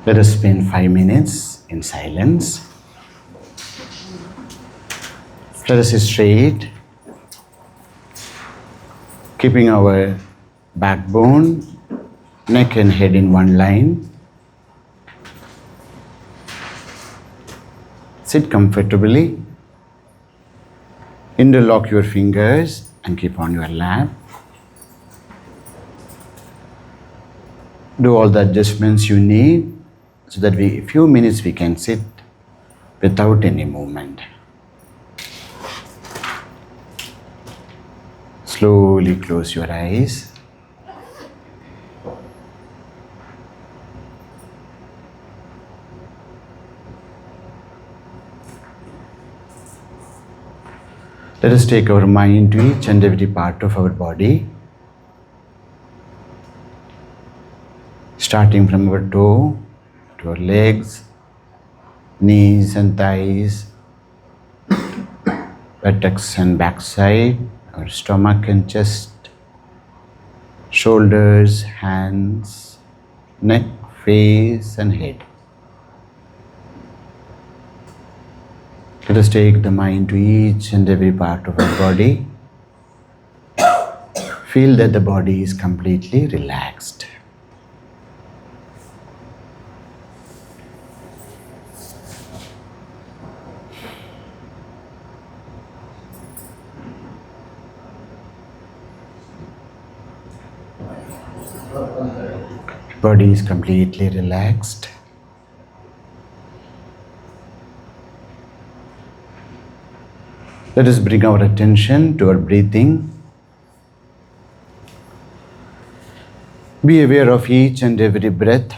Let us spend 5 minutes in silence. Let us sit straight, keeping our backbone, neck and head in one line. Sit comfortably. Interlock your fingers and keep on your lap. Do all the adjustments you need so that a few minutes we can sit without any movement. Slowly close your eyes. Let us take our mind to each and every part of our body, starting from our toe to our legs, knees and thighs, buttocks and backside, our stomach and chest, shoulders, hands, neck, face and head. Let us take the mind to each and every part of our body. Feel that the body is completely relaxed. Body is completely relaxed. Let us bring our attention to our breathing. Be aware of each and every breath.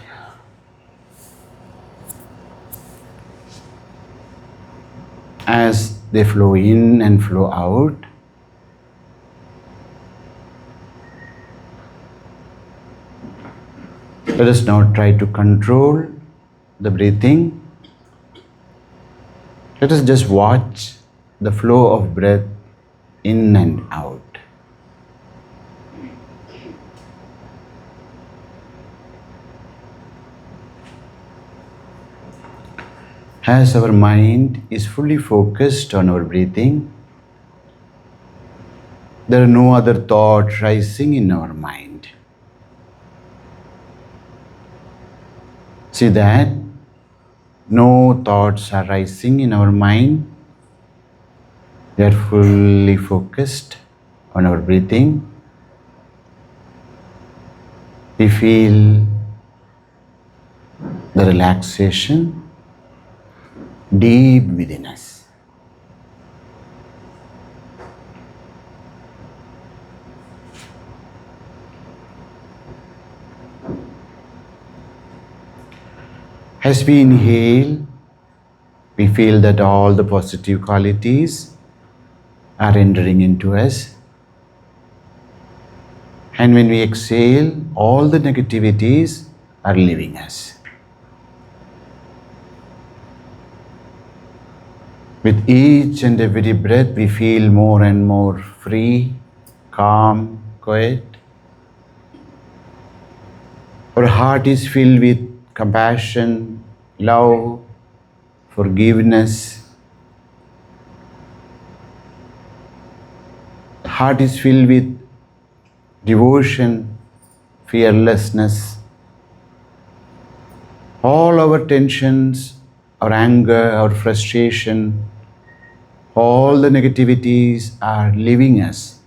As they flow in and flow out. Let us now try to control the breathing. Let us just watch the flow of breath in and out. As our mind is fully focused on our breathing, there are no other thoughts rising in our mind. See that no thoughts are rising in our mind. We are fully focused on our breathing. We feel the relaxation deep within us. As we inhale, we feel that all the positive qualities are entering into us. And when we exhale, all the negativities are leaving us. With each and every breath, we feel more and more free, calm, quiet. Our heart is filled with compassion, love, forgiveness. The heart is filled with devotion, fearlessness. All our tensions, our anger, our frustration, all the negativities are leaving us.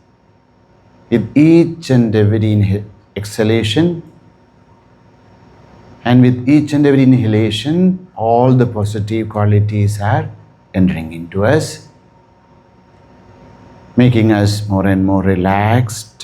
With each and every exhalation, and with each and every inhalation, all the positive qualities are entering into us, making us more and more relaxed.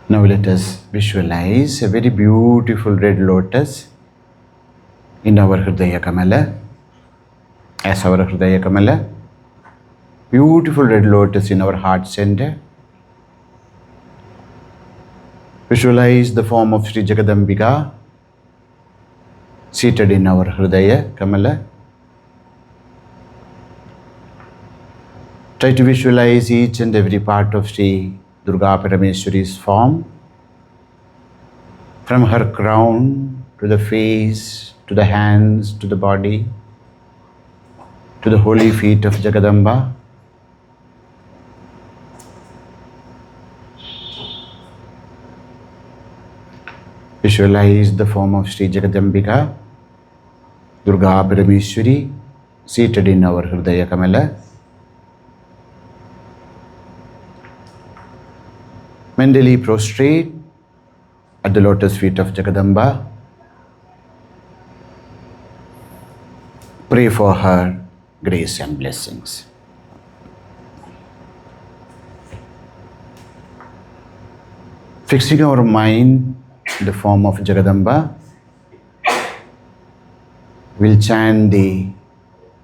Now let us visualize a very beautiful red lotus in our Hridaya Kamala, as our Hridaya Kamala, beautiful red lotus in our heart center. Visualize the form of Sri Jagadambika seated in our Hridaya Kamala. Try to visualize each and every part of Sri Durga Parameswari's form, from her crown to the face, to the hands, to the body, to the holy feet of Jagadamba. Visualize the form of Sri Jagadambika, Durga Parameswari, seated in our Hridaya Kamala. Mentally prostrate at the lotus feet of Jagadamba. Pray for her grace and blessings. Fixing our mind in the form of Jagadamba, we'll chant the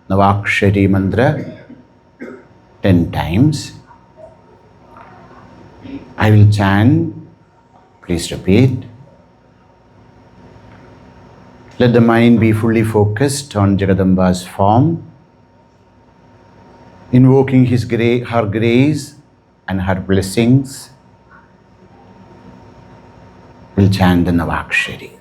Navakshari mantra 10 times. I will chant, please repeat. Let the mind be fully focused on Jagadamba's form, invoking her grace and her blessings. We'll chant the Navakshari.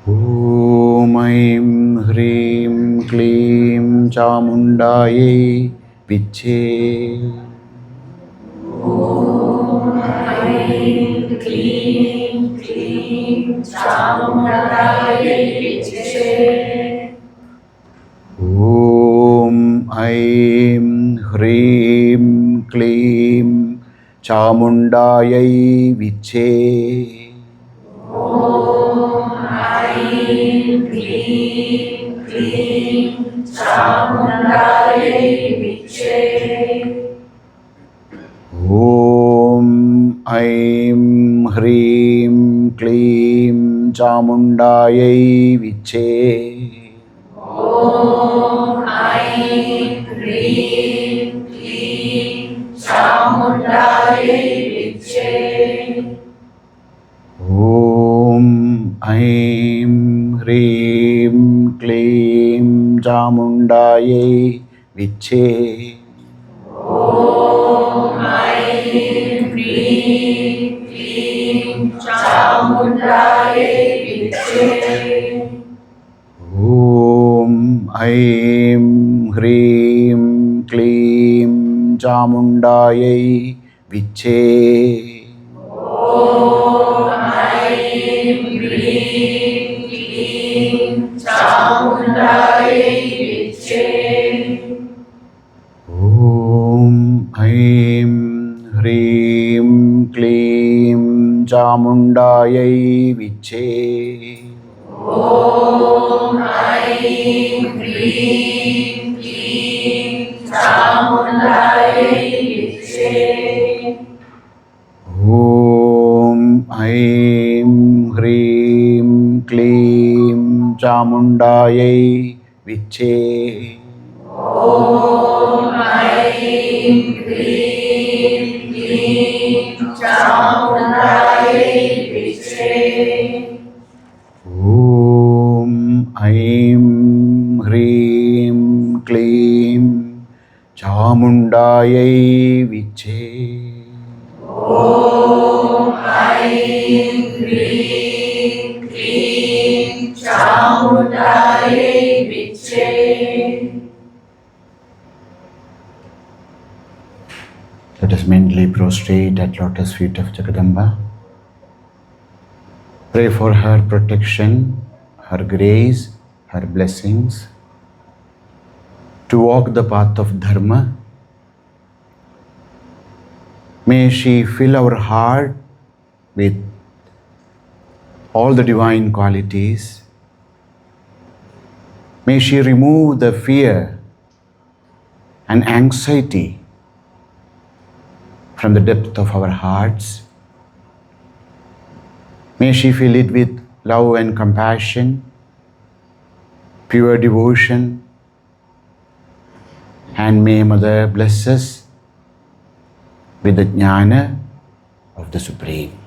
Om Aim Hrim Klim Chamundaye Viche. Om Aim Klim Klim Chamundaye Viche. Om Aim Hrim Klim Chamundaye Viche. Om Aim Klim Klim Chamundaye Viche. Om Aim Hrim Klim Chamundaye Viche. Om Aim Klim Klim Chamundaye Viche. Om Aim Hrim Klim Chamundaye Viche. Om Aim Klim Klim Chamundaye Viche. Om Aim Hrim Klim Chamundaye Viche. Om Aim Klim Klim Chamundaye Viche. Om Aim Hrim Klim Chamundaye Viche. Om Aim Klim Klim Chamundaye Viche. Om Aim Hrim Klim Chamundaye Viche. Om Aim Klim Klim Chamundaye Viche. Om Aim Hrim Klim Chamundaye Viche. Om Aim Klim Klim Chamundaye Viche. Let us mentally prostrate at lotus feet of Jagadamba. Pray for her protection, her grace, her blessings, to walk the path of Dharma. May she fill our heart with all the divine qualities. May she remove the fear and anxiety from the depth of our hearts. May she fill it with love and compassion, pure devotion, and may Mother bless us with the jnana of the Supreme.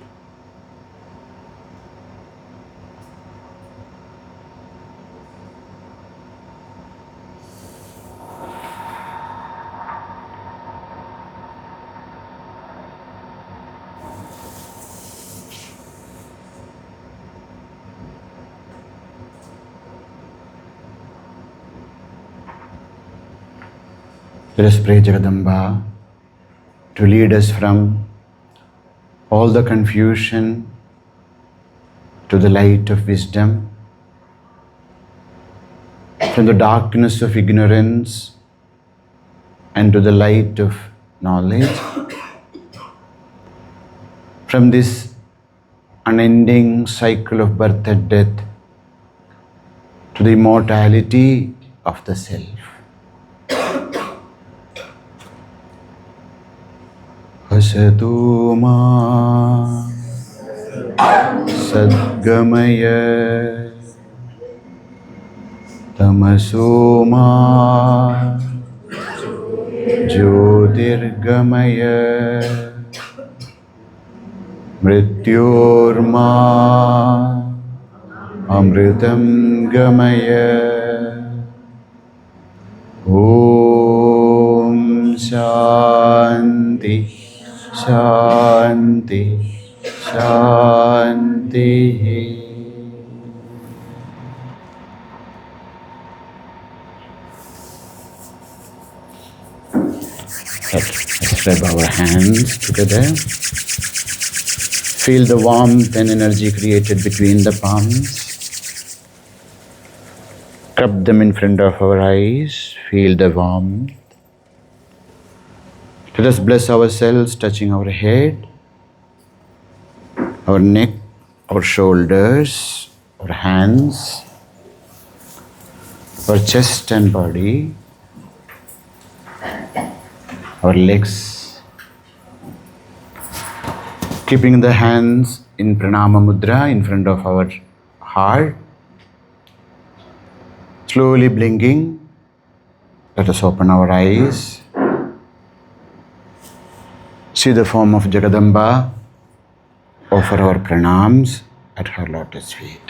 Let us pray Jagadamba to lead us from all the confusion to the light of wisdom, from the darkness of ignorance and to the light of knowledge, from this unending cycle of birth and death to the immortality of the self. Asatu ma sadgamaya tamaso ma jyotirgamaya mrityorma amritam gamaya. Om Shanti Shanti Shanti. Let's rub our hands together. Feel the warmth and energy created between the palms. Cup them in front of our eyes. Feel the warmth. Let us bless ourselves, touching our head, our neck, our shoulders, our hands, our chest and body, our legs. Keeping the hands in pranama mudra in front of our heart. Slowly blinking, let us open our eyes. See the form of Jagadamba. Offer our pranams at her lotus feet.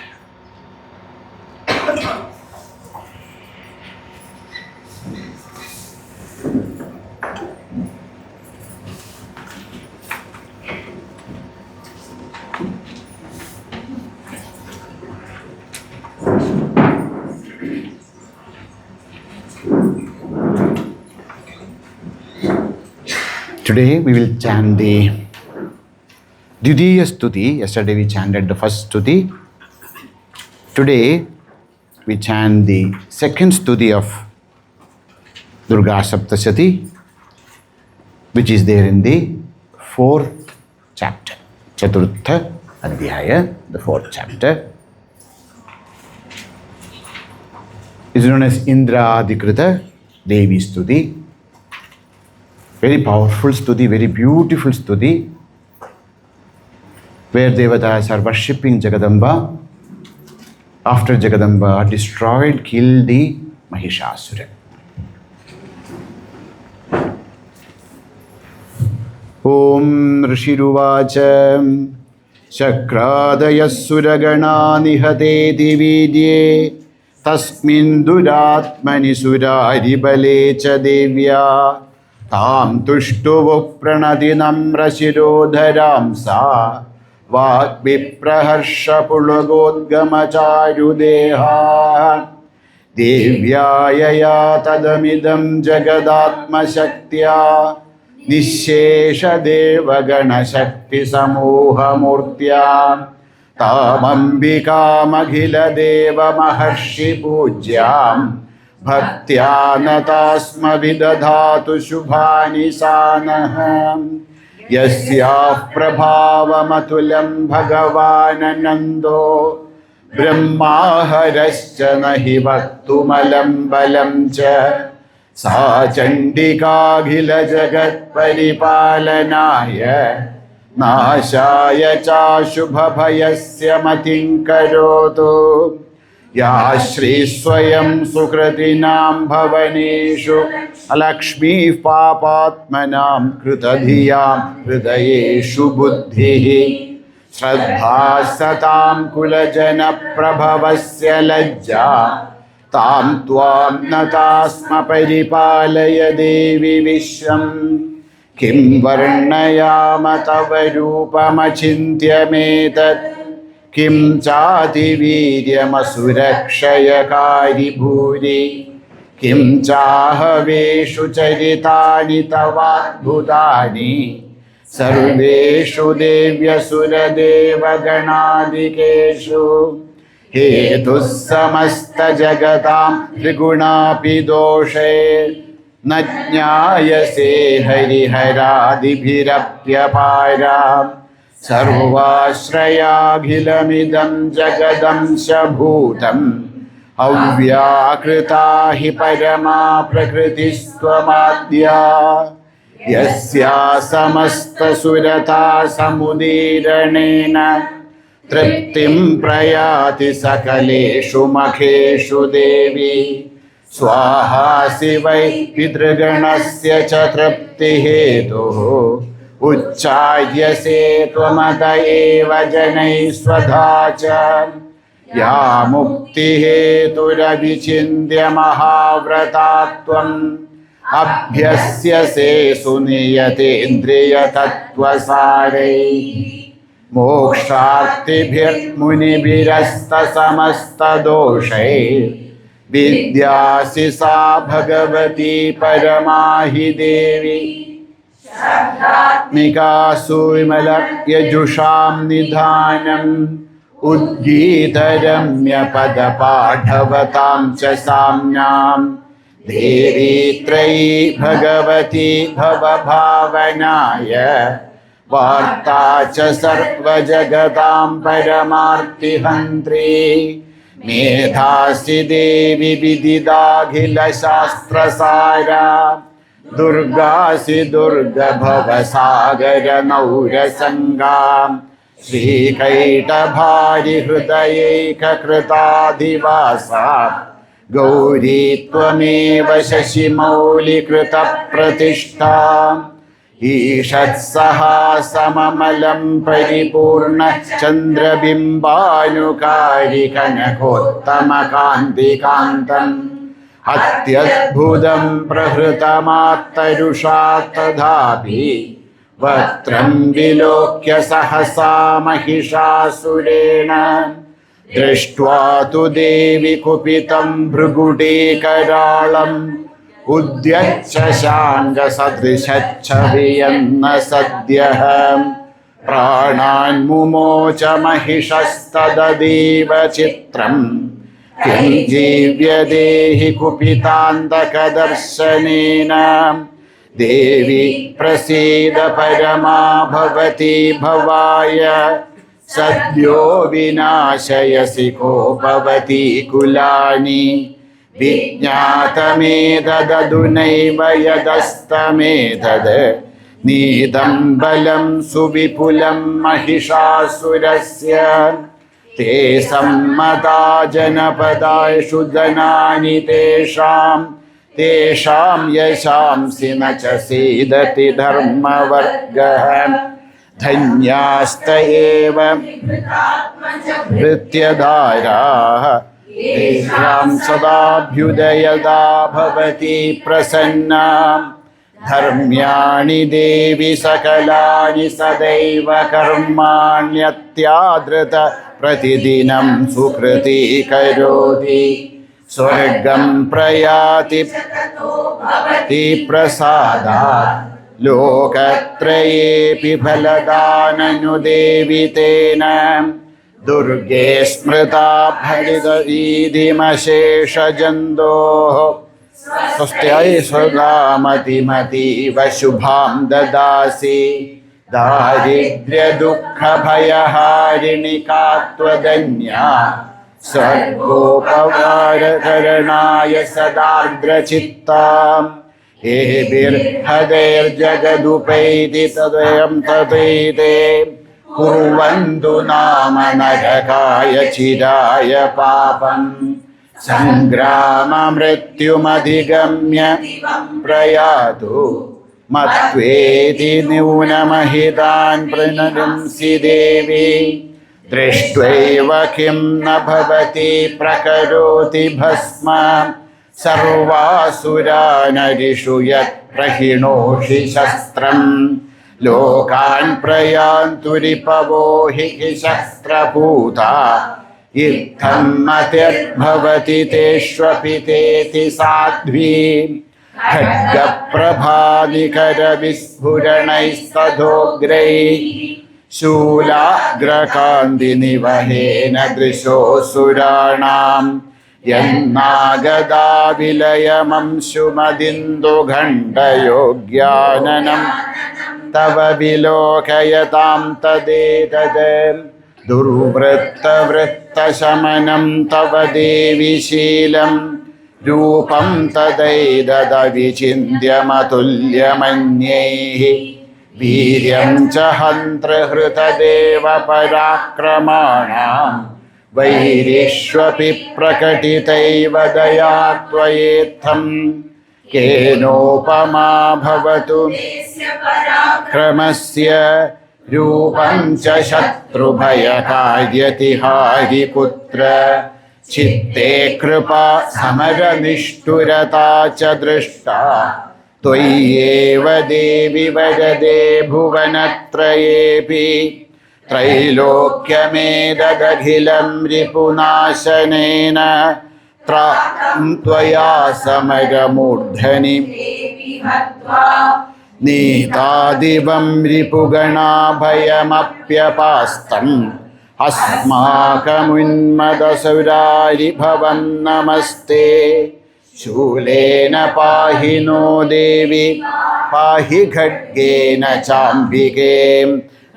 Today we will chant the Dvidiya Stuti. Yesterday we chanted the first Stuti. Today we chant the second Stuti of Durga Saptasati, which is there in the fourth chapter, Chaturtha Adhyaya, the fourth chapter. It is known as Indra Adhikrita Devi Stuti. Very powerful stuti, very beautiful stuti, where Devatas are worshipping Jagadamba after Jagadamba destroyed, killed the Mahishasura. Om Rishiruvacha Shakradaya Suragana Nihate Dividye Tasmin Duratmani Surari Balecha Devya Tam Tushtuvu Pranadinam Rashirodharam Sa Vak Vipraharsha Pulagodgama Charudeha Devyaya Tadamidam Jagadatma Shaktya Nishesha Devagana Shakti Samoha Murtya Tamambika Maghila Deva Maharshi Pujyam Bhaktyanata Vidadhatu Shubhani Sanaham Yasyah Prabhavamatulam Bhagavananando Brahmaharascha Nahi Bhaktumalam Balam Cha Sa Chandika Ghila Jagat Paripalanaya नाशाय चाशुभभयस्य मतिं करोतु। या श्रीस्वयं सुकृतिनां भवनेषु अलक्ष्मीः पापात्मनां कृतधियां हृदयेषु बुद्धिः श्रद्धा सतां कुलजनप्रभवस्य लज्जा तां त्वां नतास्म परिपालय देवि विश्वम्। किं वर्णयाम तव रूपमचिन्त्यमेतत् किं चातिवीर्यमसुरक्षयकारि भूरि किं चाहवेषु चरितानि तवाद्भुतानि सर्वेषु देव्यसुरदेवगणादिकेषु हेतुः समस्तजगतां त्रिगुणापि दोषे न ज्ञायसे हरिहरादिभिरप्यपाराम् सर्वाश्रयाखिलमिदं जगदंशभूतम् अव्याकृता हि परमा प्रकृतिस्त्वमाद्या यस्या समस्तसुरता समुदीरणेन तृप्तिं प्रयाति सकलेषु मखेषु देवी स्वाहासि वै पितृगणस्य च तृप्तिहेतुः उच्चार्यसे त्वमत एव जनैः स्वधा च या मुक्तिहेतुरविचिन्त्य महाव्रता त्वम् अभ्यस्यसे सुनियतेन्द्रियतत्त्वसारैः मोक्षार्थिभिर्मुनिभिरस्तसमस्तदोषैः विद्यासि सा भगवती परमा हि देवी शब्दात्मिकासु विमलयजुषां निधानम् उद्गीतरम्यपदपाठवतां च साम्यां देवी त्रयी भगवती भवभावनाय वार्ता च सर्वजगतां परमार्तिहन्त्री मेधासि देवि विदिदाखिलशास्त्रसारा दुर्गासि दुर्गभवसागरनौरसङ्गां श्रीकैटभारिहृदयैककृताधिवासा गौरी त्वमेव शशिमौलिकृतप्रतिष्ठा ईषत्सहासममलं परिपूर्णचन्द्रबिम्बानुकारि कनकोत्तमकान्तिकान्तम् अत्यद्भुतं प्रहृतमात्तरुषा तथापि वक्त्रं विलोक्य सहसा महिषासुरेण दृष्ट्वा तु देवि कुपितं भृगुटीकराळम् उद्यच्छशाङ्गसदृशच्छवियन्न सद्यः प्राणान्मुमोच महिषस्तदतीव चित्रम् किं जीव्यदेहि कुपितान्तकदर्शनेन देवी प्रसीद परमा भवती भवाय सद्यो विनाशयसि को भवती कुलानि विज्ञातमेतदधुनैव यदस्तमेतद् नीतं बलं सुविपुलं महिषासुरस्य ते सम्मता जनपदायषु धनानि तेषां यशांसि न च सीदति धर्मवर्गः धन्यास्त एव भृत्यधाराः तेषां सदाभ्युदयदा भवति प्रसन्ना धर्म्याणि देवि सकलानि सदैव कर्माण्यत्यादृत प्रतिदिनं सुकृती करोति स्वर्गं प्रयाति प्रसादात् लोकत्रयेऽपि फलदाननुदेवि तेन दुर्गे स्मृता भरितरीदिमशेषजन्तोः स्वस्त्यै स्वगामतिमतीव शुभां ददासि दारिद्र्यदुःखभयहारिणि का त्वदन्या सर्गोपकारकरणाय सदार्द्रचित्ता एभिर्हदैर्जगदुपैति तद्वयं तदैते कुर्वन्तु नाम नरकाय चिराय पापम् सङ्ग्राममृत्युमधिगम्य प्रयातु मत्वेति न्यूनमहितान् प्रणयंसि देवी दृष्ट्वैव किं न भवति प्रकरोति भस्म सर्वासुरानरिषु यत् प्रहिणोषि शस्त्रम् लोकान् प्रयान्तु रिपवो हि शस्त्रपूता इत्थं मतिर्भवति तेष्वपि तेति साध्वी खड्गप्रभानिकरविस्फुरणैस्तथोग्रैः शूलाग्रकान्तिनिवहेन दृशोऽसुराणाम् यन्नागदाविलयमंशुमदिन्दुघण्टयोग्याननम् तव विलोकयतां तदेतत् दुर्वृत्तवृत्तशमनं तव देवि शीलम् रूपं तदैददविचिन्त्यमतुल्यमन्यैः वीर्यं च हन्त्रहृतदेव पराक्रमाणां वैरिष्वपि प्रकटितैव दया त्वयेत्थं केनोपमा भवतु क्रमस्य रूपं च शत्रुभयकार्यतिहारिपुत्र चित्ते कृपा समरनिष्ठुरता च दृष्टा त्वय्येव देवि वरदे भुवनत्रयेऽपि त्रैलोक्यमेतदखिलं रिपुनाशनेन त्रां त्वया समरमूर्धनि नीतादिवं रिपुगणाभयमप्यपास्तम् अस्माकमुन्मदसुरारिभवं नमस्ते शूलेन पाहि नो देवि पाहि खड्गेन चाम्बिके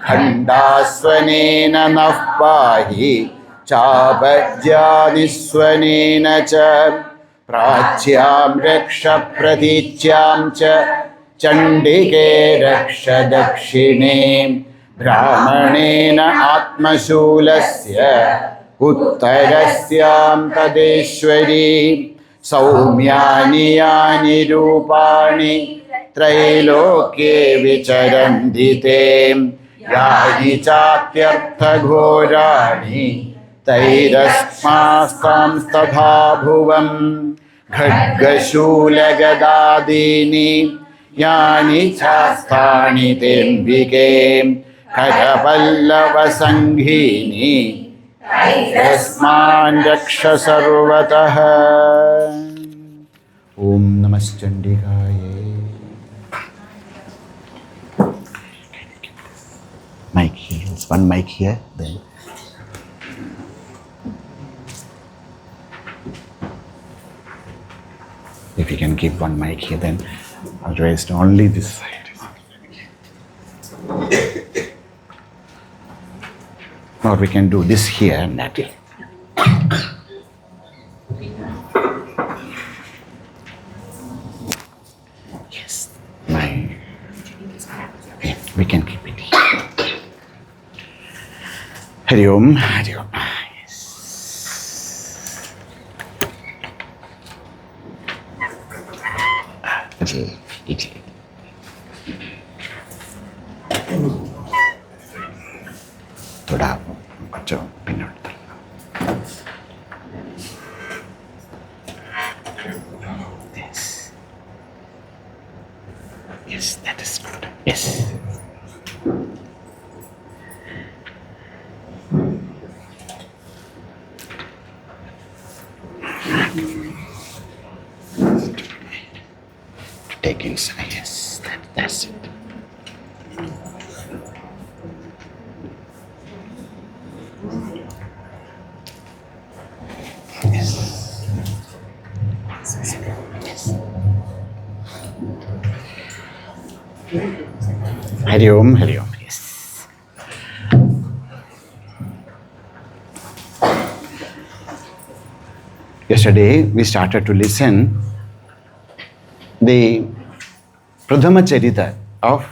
खण्डास्वनेन नः पाहि चापज्यानिस्वनेन च प्राच्यां रक्ष प्रतीच्यां च चण्डिके रक्ष दक्षिणे ब्राह्मणेन आत्मशूलस्य उत्तरस्यां तदेश्वरी सौम्यानि यानि रूपाणि त्रैलोक्ये विचरन्ति ते यानि चाप्यर्थघोराणि तैरस्मास्तांस्तथा भुवम् खड्गशूलगदादीनि यानि चास्तानि तेऽम्बिके करपल्लवसङ्गीनि तैरस्मान् रक्ष सर्वतः ॐ नमश्चण्डिकायै mic here. One mic here, then if you can keep one mic here, then otherwise only this side. Or we can do this here and that here. Yes, we can keep it here. Hari Om, Hari Om. Yes. थोड़ा बच्चों पिनट Yes. Yes, that is good. Yes. Take inside. Yes, that's it. Yes. Yes. Hari Om, Hari Om. Yes. Yesterday we started to listen the Pradhama Charita of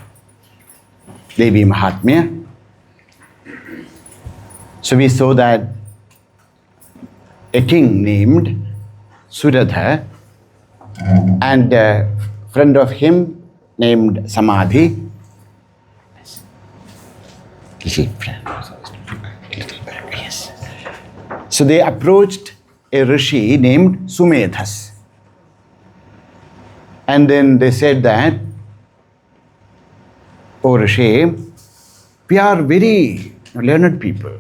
Devi Mahatmyam. So we saw that a king named Suradha and a friend of him named Samadhi. Yes. So they approached a rishi named Sumedhas. And then they said that, "Oh Rishi, we are very learned people.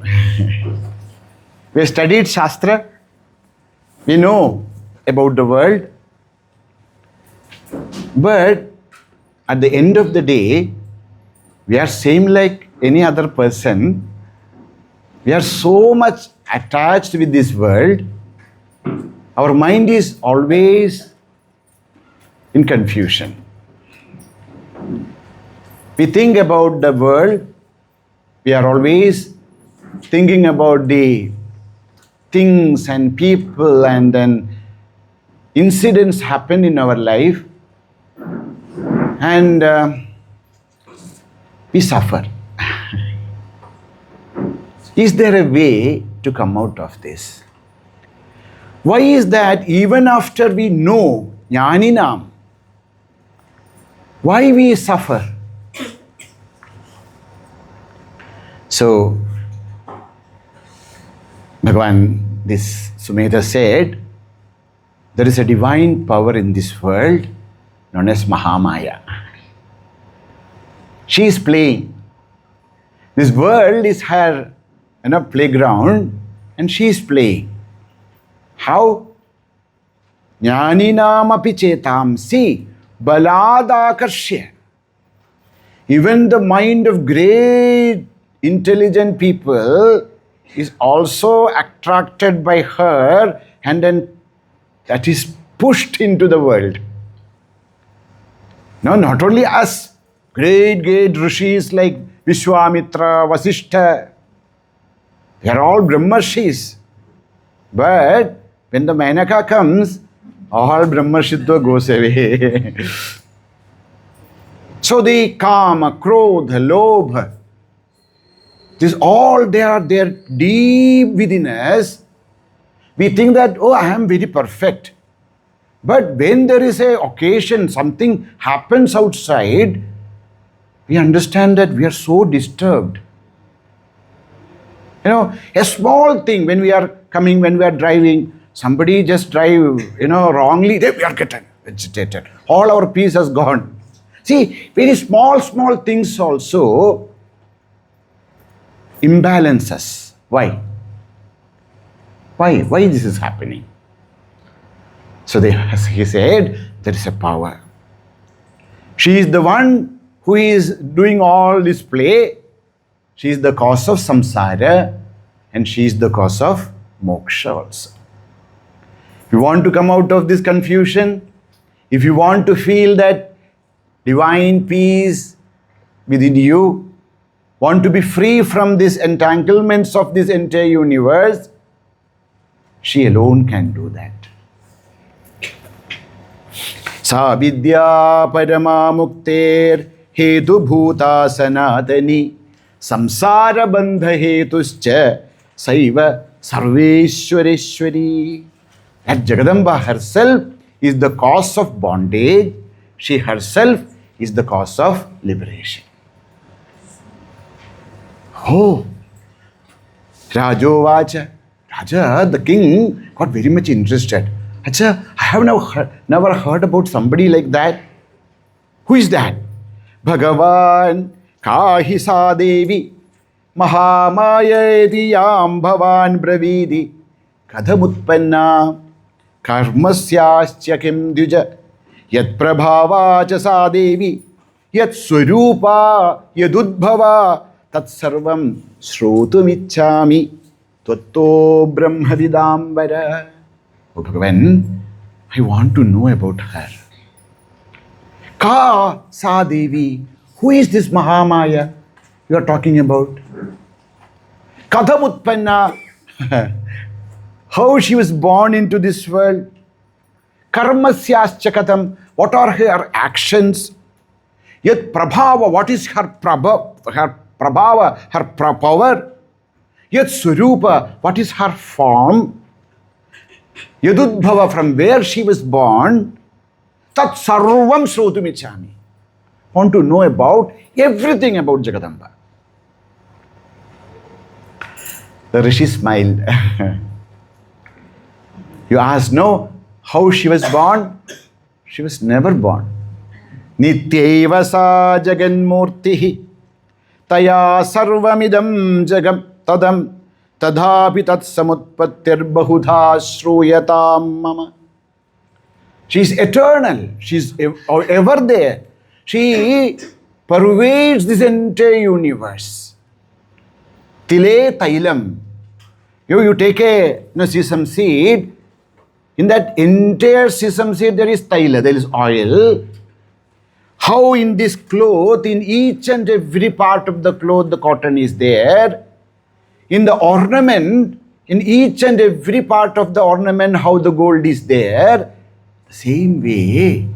We have studied Shastra. We know about the world. But at the end of the day, we are same like any other person. We are so much attached with this world. Our mind is always in confusion. We think about the world. We are always thinking about the things and people, and then incidents happen in our life, and we suffer. Is there a way to come out of this? Why is that even after we know Jnaninam, why we suffer? So, Bhagavan, this Sumedha said, there is a divine power in this world known as Mahamaya. She is playing. This world is her playground, and she is playing. How? Jnaninam api chetamsi baladakarshya. Even the mind of great intelligent people is also attracted by her, and then that is pushed into the world. No, not only us, great rishis like Vishwamitra, Vasishtha, they are all Brahmarshis. But when the Menaka comes, all Brahmarshitva goes away. So the Kama, Krodha, Lobha, this all they are there deep within us. We think that, oh, I am very perfect. But when there is an occasion, something happens outside, we understand that we are so disturbed. A small thing, when we are coming, when we are driving, somebody just drive, wrongly, we are getting agitated. All our peace has gone. See, very small things also imbalance us. Why? Why this is happening? So he said, there is a power. She is the one who is doing all this play. She is the cause of samsara, and she is the cause of moksha also. If you want to come out of this confusion, if you want to feel that divine peace within you, want to be free from these entanglements of this entire universe, she alone can do that. Sa vidya parama mukter hetu bhuta sanatani samsara bandha hetuscha saiva sarveshwareshwari. That Jagadamba herself is the cause of bondage. She herself is the cause of liberation. Oh, Rajovacha. Raja, the king, got very much interested. Acha, I have never heard about somebody like that. Who is that? Bhagavan Kahisa Devi Mahamaya Diyam Bhavan Bravidi Kadhamutpanna Karmasyasya Kim Dvija Yat Prabhava Sa Devi Yat Swarupa Yadudbhava Tat Sarvam Shrotumichami Tvatto Brahmavidambara. Oh Bhagavan, I want to know about her. Ka Sa Devi. Who is this Mahamaya you are talking about? Katham Utpanna. How she was born into this world. Karmasyascha katham. What are her actions? Yet prabhava, what is her prabhava, her power? Yet Swarupa, what is her form? Yadudbhava, from where she was born. Tat sarvam srotumichami. Want to know about everything about Jagadamba. The Rishi smiled. You ask, no, how she was born? She was never born. Nityeva sa jaganmurtihi taya sarvamidam jagam tadam tadhapi tat samutpattir bahudha shruyatam mama. She is eternal. She is ever there. She pervades this entire universe. Tile tailam. You take a sesame seed. In that entire sesame seed there is taila, there is oil. How in this cloth, in each and every part of the cloth, the cotton is there. In the ornament, in each and every part of the ornament, how the gold is there. The same way,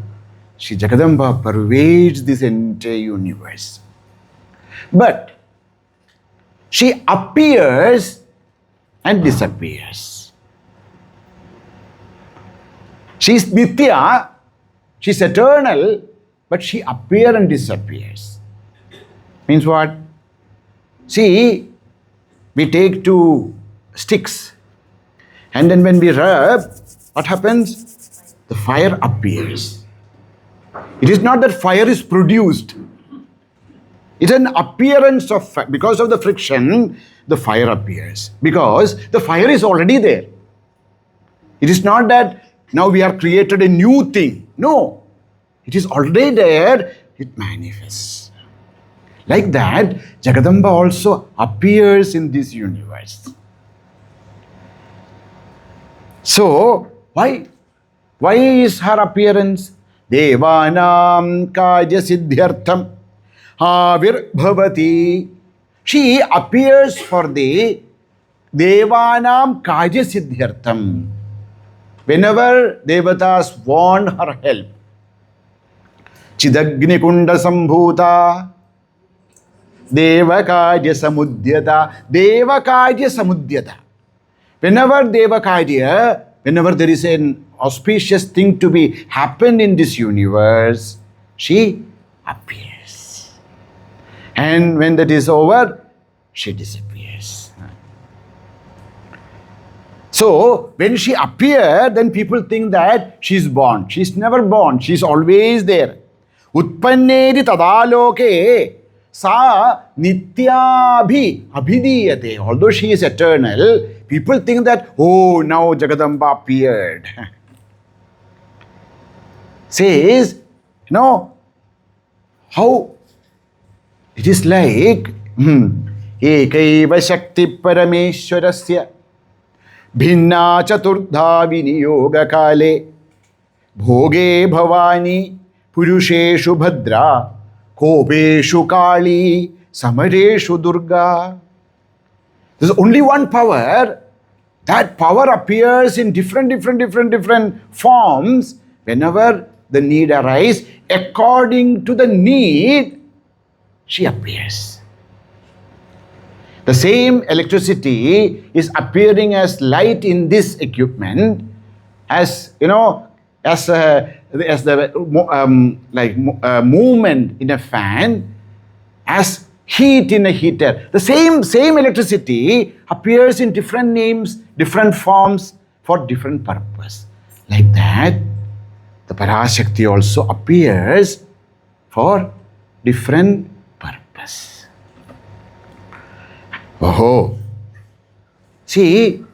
Shri Jagadamba pervades this entire universe. But she appears and disappears. She is Nitya, she is eternal, but she appears and disappears. Means what? See, we take two sticks and then when we rub, what happens? The fire appears. It is not that fire is produced. It's an appearance of fire. Because of the friction, the fire appears. Because the fire is already there. It is not that now we have created a new thing. No. It is already there. It manifests. Like that, Jagadamba also appears in this universe. So, why? Why is her appearance? Devanam kajya siddhyartham avirbhavati. She appears for the Devanam kajya siddhyartham. Whenever devatas want her help. Chidagni kunda sambhuta Devakajya samudhyata. Devakajya samudhyata. Whenever Devakajya, whenever there is an auspicious thing to be happen in this universe, she appears. And when that is over, she disappears. So, when she appears, then people think that she is born. She is never born. She is always there. Utpanneri tadaloke sa nityabhi abhidiyate. Although she is eternal, people think that, oh, now Jagadamba appeared. Says, how it is like ekaiva shakti parameshwarasya bhinna chaturdha viniyoga kale bhoge bhavani purusheshu bhadra Kopeshu Kali, Samareshu Durga. There is only one power. That power appears in different forms whenever the need arises. According to the need, she appears. The same electricity is appearing as light in this equipment, as as the movement in a fan, as heat in a heater. The same electricity appears in different names, different forms for different purpose. Like that, the Parashakti also appears for different purpose. Oh, see,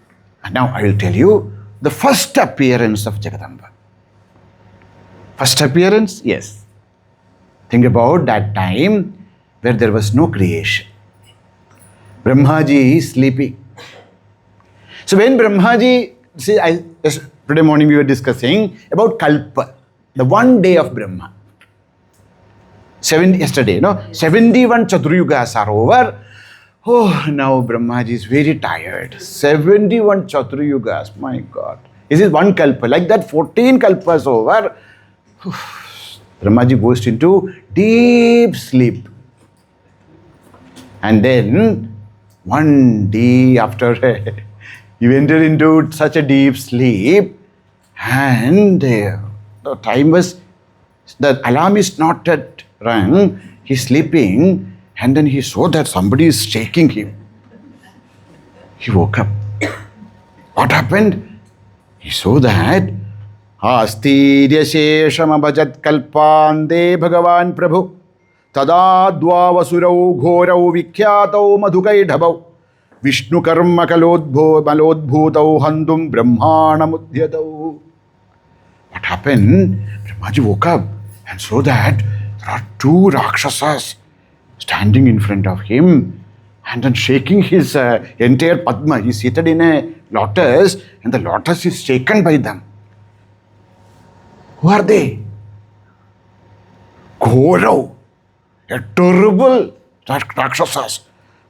now I will tell you the first appearance of Jagadamba. First appearance? Yes. Think about that time where there was no creation. Brahmaji is sleeping. So when Brahmaji, today morning we were discussing about Kalpa, the one day of Brahma. 71 Chaturyugas are over. Oh, now Brahmaji is very tired. 71 Chaturyugas, my God. Is it one Kalpa? Like that 14 Kalpas over. Brahmaji goes into deep sleep. And then one day after he entered into such a deep sleep, and the time was, the alarm is not yet rung, he's sleeping, and then he saw that somebody is shaking him. He woke up. What happened? He saw that Astirya Shesham Abhajat Kalpande Bhagavan Prabhu Tada Dvavasurau Ghorau Vikhyatau Madhukaidhabau Vishnu Karma Malodbhutau Handum Brahmana Mudhyatau. What happened? Brahmaji woke up and saw that there are two Rakshasas standing in front of him and then shaking his entire Padma. He's seated in a lotus and the lotus is shaken by them. Who are they? Ghorau, a terrible Rakshasas.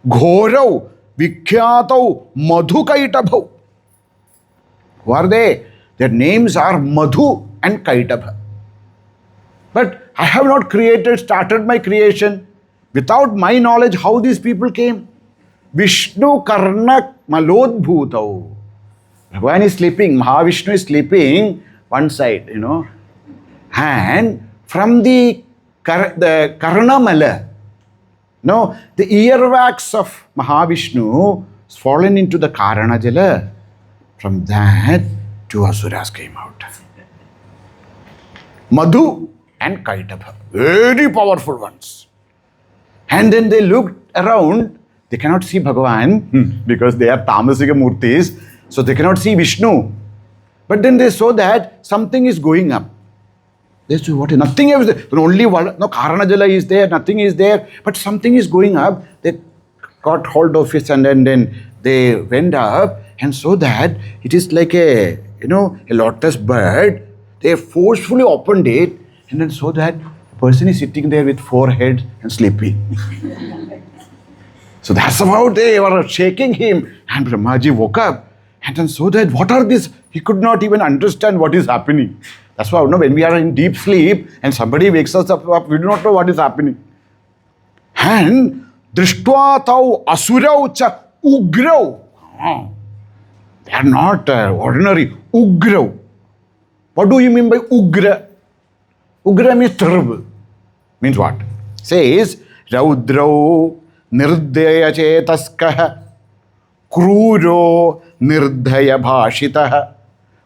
Ghorau, Vikhyatau, Madhukaitabhau. Who are they? Their names are Madhu and Kaitabha. But I have not started my creation. Without my knowledge, how these people came? Vishnu Karna Malodbhutau. Bhagavan is sleeping, Mahavishnu is sleeping one side, and from the Karnamala, the earwax of Mahavishnu has fallen into the Karana Jala. From that, two asuras came out. Madhu and Kaitabha, very powerful ones. And then they looked around. They cannot see Bhagavan because they are Tamasika Murtis, so they cannot see Vishnu. But then they saw that something is going up. They said, what? Nothing else. Only one, no Karana Jala is there, nothing is there, but something is going up. They got hold of it and then they went up and saw that it is like a lotus bird. They forcefully opened it and then saw that the person is sitting there with four heads and sleeping. So that's about they were shaking him. And Brahmaji woke up and then saw that what are these? He could not even understand what is happening. That's why when we are in deep sleep and somebody wakes us up, we do not know what is happening. And Drishtva tau asurau cha ugrau. They are not ordinary. Ugrau. What do you mean by ugra? Ugra means terrible. Means what? Says Raudrau Nirdaya Chetaskah Kruro Nirdaya Bhashitah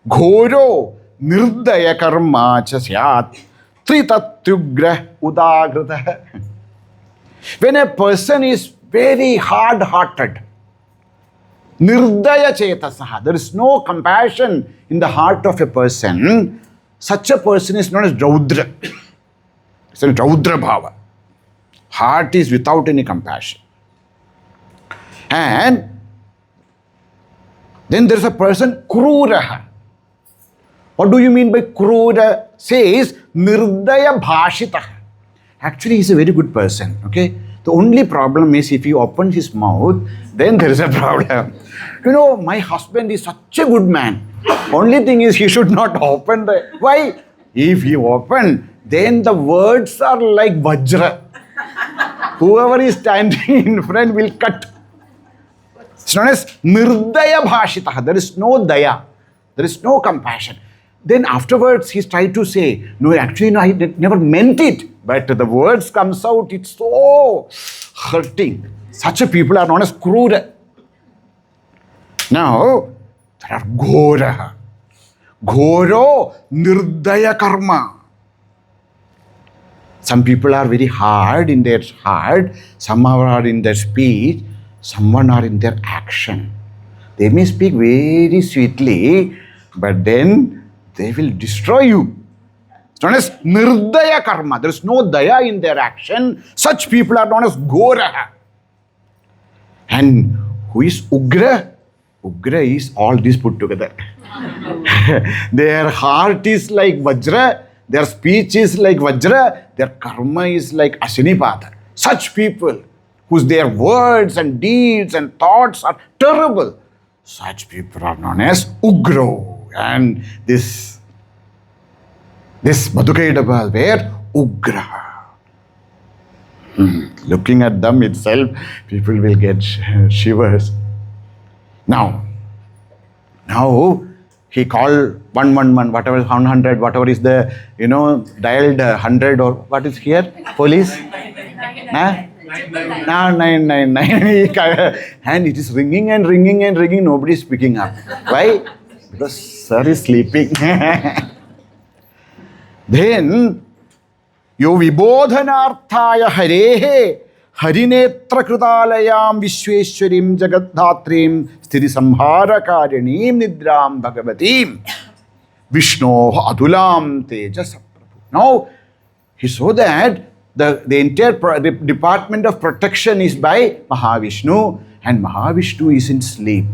Ghoro Nirdaya Karma Chasyat Tritatyugra Udagratah. When a person is very hard-hearted, Nirdaya Chetasaha, there is no compassion in the heart of a person, such a person is known as Raudra. It's a Raudra Bhava. Heart is without any compassion. And then there is a person, Kruraha. What do you mean by Krura? Says Nirdaya Bhashitah. Actually, he's a very good person. Okay? The only problem is if he opens his mouth, then there is a problem. My husband is such a good man. Only thing is he should not open the... Why? If he open, then the words are like Vajra. Whoever is standing in front will cut. It's known as Nirdaya Bhashitah. There is no daya. There is no compassion. Then afterwards he tried to say, no, actually, no, I never meant it. But the words comes out, it's so hurting. Such a people are known as Krura. Now, there are Ghora. Ghoro Nirdaya Karma. Some people are very hard in their heart, some are in their speech, someone are in their action. They may speak very sweetly, but then they will destroy you. It's known as Nirdaya Karma. There is no daya in their action. Such people are known as Ghora. And who is Ugra? Ugra is all this put together. Their heart is like Vajra, their speech is like Vajra, their karma is like Asinipada. Such people whose their words and deeds and thoughts are terrible, such people are known as Ugro. And this Madhukaidabha, where Ugra. Looking at them itself, people will get shivers. Now he called 111, whatever, 100, whatever is the, dialed 100 or what is here? Police? Huh? 999. And it is ringing and ringing and ringing. Nobody is picking up. Why? Because sir is sleeping. Then, yo vibodhanarthaya harehe harinetra krutalayam vishweshwarim jagadhatrim sthiti samharakarinim nidram bhagavatim Vishno adulam tejas. Now, he saw that the entire department of protection is by Mahavishnu, and Mahavishnu is in sleep.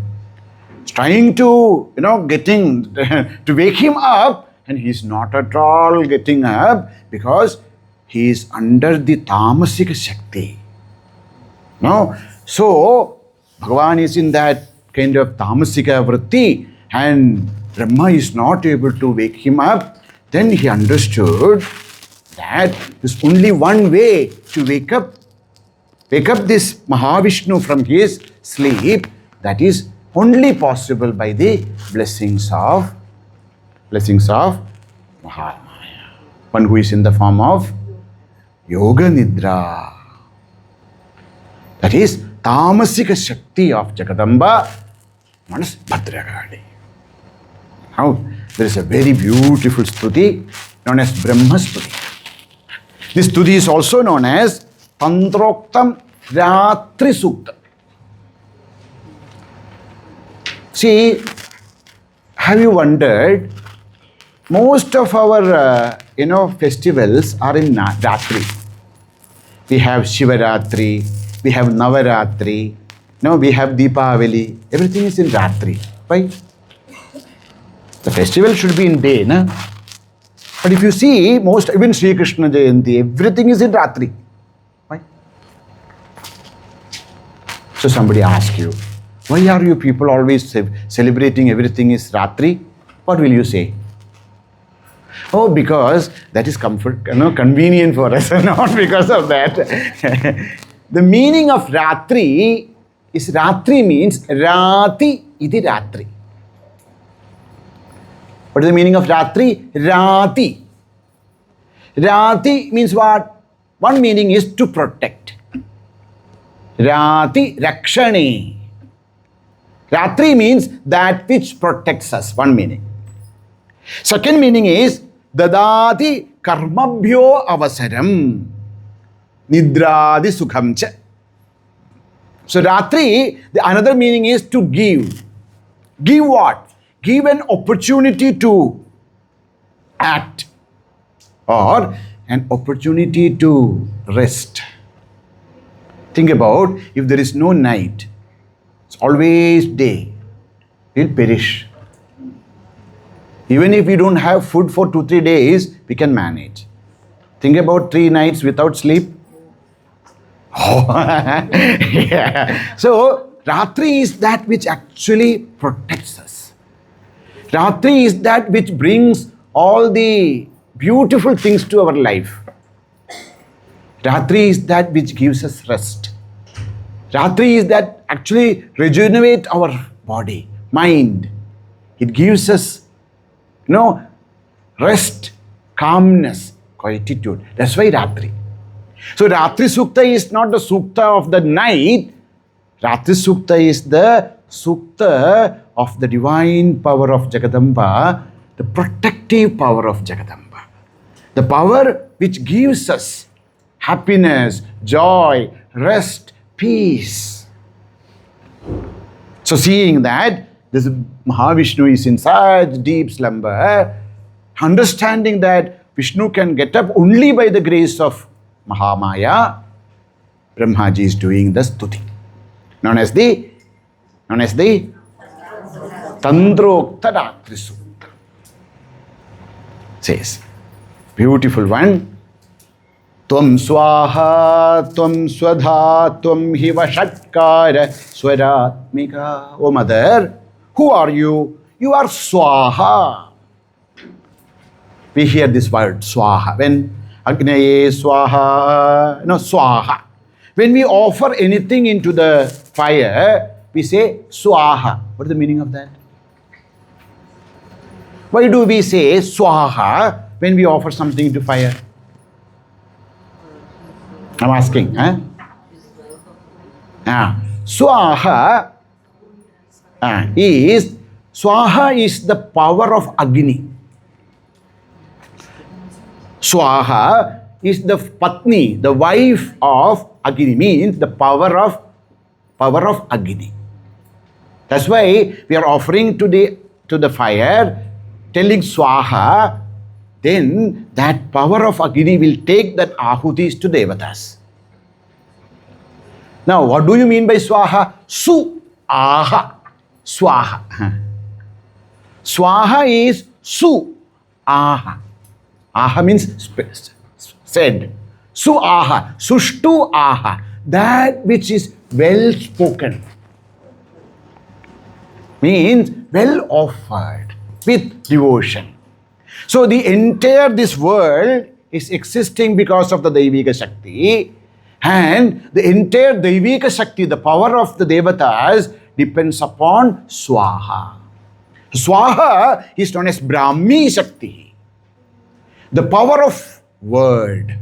He's trying to, getting to wake him up, and he's not at all getting up because he is under the tamasika Shakti. No? So, Bhagavan is in that kind of tamasika vritti, and Brahma is not able to wake him up. Then he understood that there's only one way to wake up this Mahavishnu from his sleep. That is only possible by the blessings of Mahamaya. One who is in the form of Yoga Nidra. That is Tamasika Shakti of Jagadamba, known as Bhadragali. Now, there is a very beautiful stuti known as Brahma Stuti. This stuti is also known as Tantroktam Ratri Sukta. See, have you wondered, most of our, festivals are in Ratri. We have Shivaratri, we have Navaratri, we have Deepavali. Everything is in Ratri. Why? The festival should be in day, na? But if you see, even Sri Krishna Jayanti, everything is in Ratri. Why? So somebody asks you, why are you people always celebrating everything is Ratri? What will you say? Oh, because that is convenient for us, not because of that. The meaning of Ratri is, Ratri means Rati iti Ratri. What is the meaning of Ratri? Rati. Rati means what? One meaning is to protect. Rati Rakshani. Ratri means that which protects us. One meaning. Second meaning is Dadati Karmabhyo Avasaram Nidradi Sukhamcha. So Ratri, the another meaning is to give. Give what? Give an opportunity to act or an opportunity to rest. Think about, if there is no night, it's always day, we'll perish. Even if we don't have food for 2-3 days, we can manage. Think about 3 nights without sleep. Oh, yeah. So, Ratri is that which actually protects us. Ratri is that which brings all the beautiful things to our life. Ratri is that which gives us rest. Ratri is that actually rejuvenate our body, mind. It gives us, rest, calmness, quietude. That's why Ratri. So Ratri Sukta is not the Sukta of the night. Ratri Sukta is the Sukta of the divine power of Jagadamba, the protective power of Jagadamba. The power which gives us happiness, joy, rest, peace. So seeing that this Mahavishnu is in such deep slumber, understanding that Vishnu can get up only by the grace of Mahamaya, Brahmaji is doing the stuti, known as the Tantrokta Ratri Sukta. Says, beautiful one. Tvam swaha, tvam swadha, tvam hiva shatkara swaratmika. O mother, who are you? You are swaha. We hear this word swaha. When Agnaye Swaha. No, Swaha. When we offer anything into the fire, we say Swaha. What is the meaning of that? Why do we say Swaha when we offer something into fire? I'm asking. Swaha is the power of Agni. Swaha is the Patni, the wife of Agni, means the power of Agni. That's why we are offering to the fire, telling Swaha, then that power of Agni will take that ahutis to devatas. Now, what do you mean by Swaha? Su-aha. Swaha. Swaha is Su-aha. Aha means said. Su-aha. Sushtu-aha. That which is well spoken. Means well offered with devotion. So the entire this world is existing because of the Daivika Shakti, and the entire Daivika Shakti, the power of the Devatas, depends upon Swaha. Swaha is known as Brahmi Shakti, the power of word,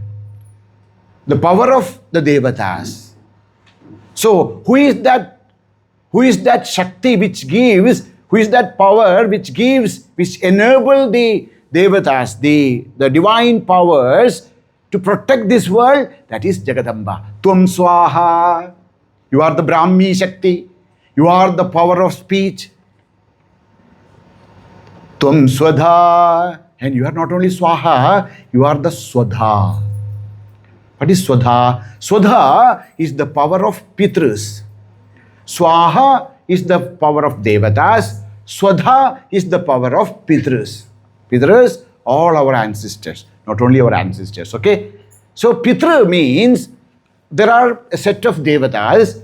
the power of the Devatas. So who is that Shakti which gives, who is that power which gives, which enable the Devatas, the divine powers to protect this world? That is Jagadamba. Tvam Swaha. You are the Brahmi Shakti. You are the power of speech. Tvam Swadha. And you are not only Swaha, you are the Swadha. What is Swadha? Swadha is the power of Pitrus. Swaha is the power of Devatas. Swadha is the power of Pitrus. Pitrus, all our ancestors, not only our ancestors, okay? So Pitra means there are a set of Devatas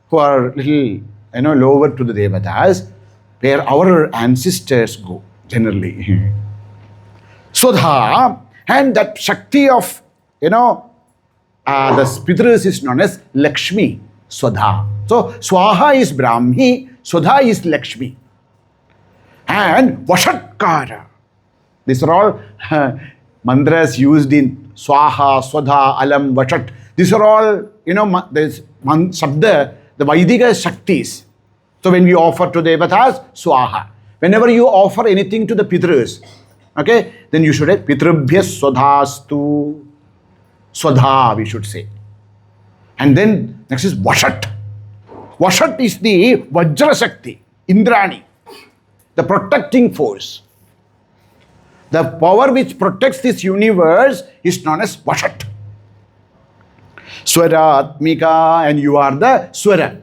who are little, lower to the Devatas, where our ancestors go, generally. Swadha, and that Shakti of, the Pitrus is known as Lakshmi, Swadha. So Swaha is Brahmi, Swadha is Lakshmi. And Vashatkara. These are all mantras used in Swaha, Swadha, Alam, Vashat. These are all, this Sabda, the Vaidika Shaktis. So when we offer to Devatas, Swaha. Whenever you offer anything to the Pitrus, okay, then you should say Pitrubhya Swadhastu. Swadha, we should say. And then next is Vashat. Vashat is the Vajra Shakti, Indrani, the protecting force. The power which protects this universe is known as Vashat. Swaratmika, and you are the Swara.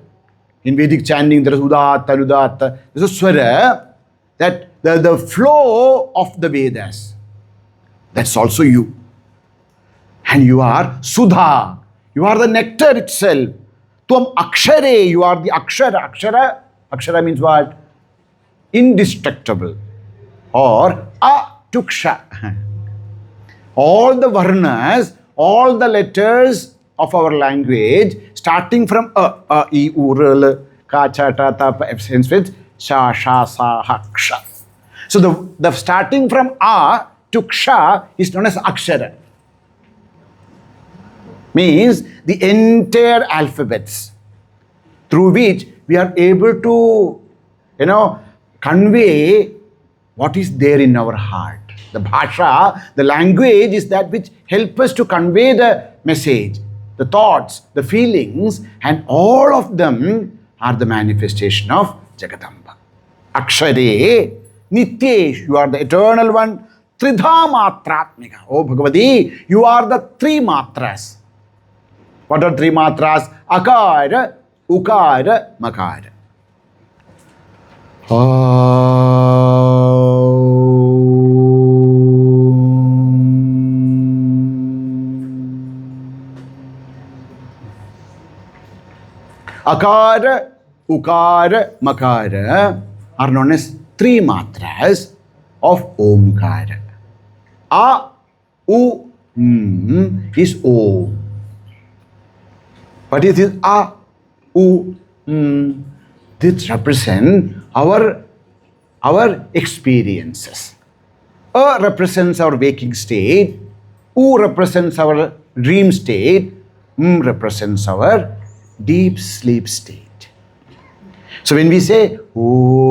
In Vedic chanting, there is Udatta, Anudatta. There is a Swara, that the flow of the Vedas. That's also you. And you are Sudha. You are the nectar itself. Tvam Akshare, you are the Akshara. Akshara means what? Indestructible. Or Atuksha. All the Varnas, all the letters of our language, starting from I, U, R, L, Ka, Cha, Ta, Ta, Pa, ends with Sha, Sha, Sa, Ha, Ksha. So the starting from A to Ksha is known as Akshara. Means the entire alphabets through which we are able to, convey what is there in our heart. The bhasha, the language, is that which helps us to convey the message, the thoughts, the feelings, and all of them are the manifestation of Jagadamba. Akshare, Nityesh, you are the eternal one. Tridha matratmika. Oh Bhagavati, you are the three matras. What are three matras? Akara, Ukara, Makara. Akara, Ukara, Makara are known as three matras of Omkara. A, U, is Om. But it is A, U, this represent our experiences. A represents our waking state, U represents our dream state, represents our deep sleep state. So when we say, oh,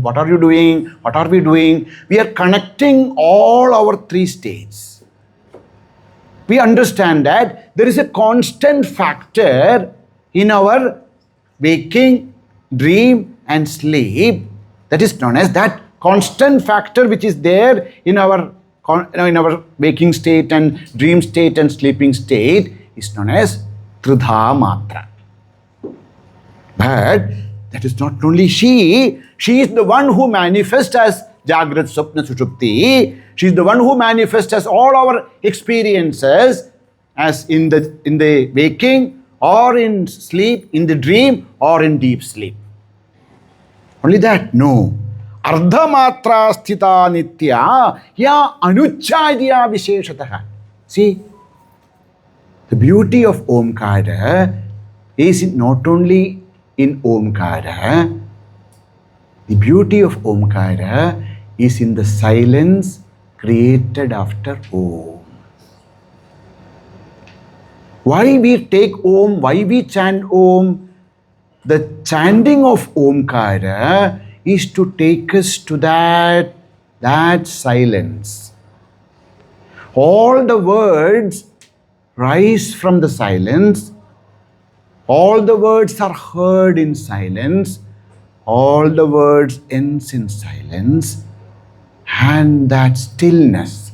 what are you doing? What are we doing? We are connecting all our three states. We understand that there is a constant factor in our waking, dream and sleep that is known as that constant factor which is there in our waking state and dream state and sleeping state is known as Tridha Matra. But that is not only she is the one who manifests as Jagrat, Swapna, Sushupti. She is the one who manifests as all our experiences as in the waking or in sleep, in the dream or in deep sleep. Only that? No. Ardha matra sthita nitya ya anuchadya visheshataha. See, the beauty of Omkara is not only in Omkara, the beauty of Omkara is in the silence created after Om. Why we take Om, why we chant Om? The chanting of Omkara is to take us to that silence. All the words rise from the silence. All the words are heard in silence. All the words ends in silence. And that stillness,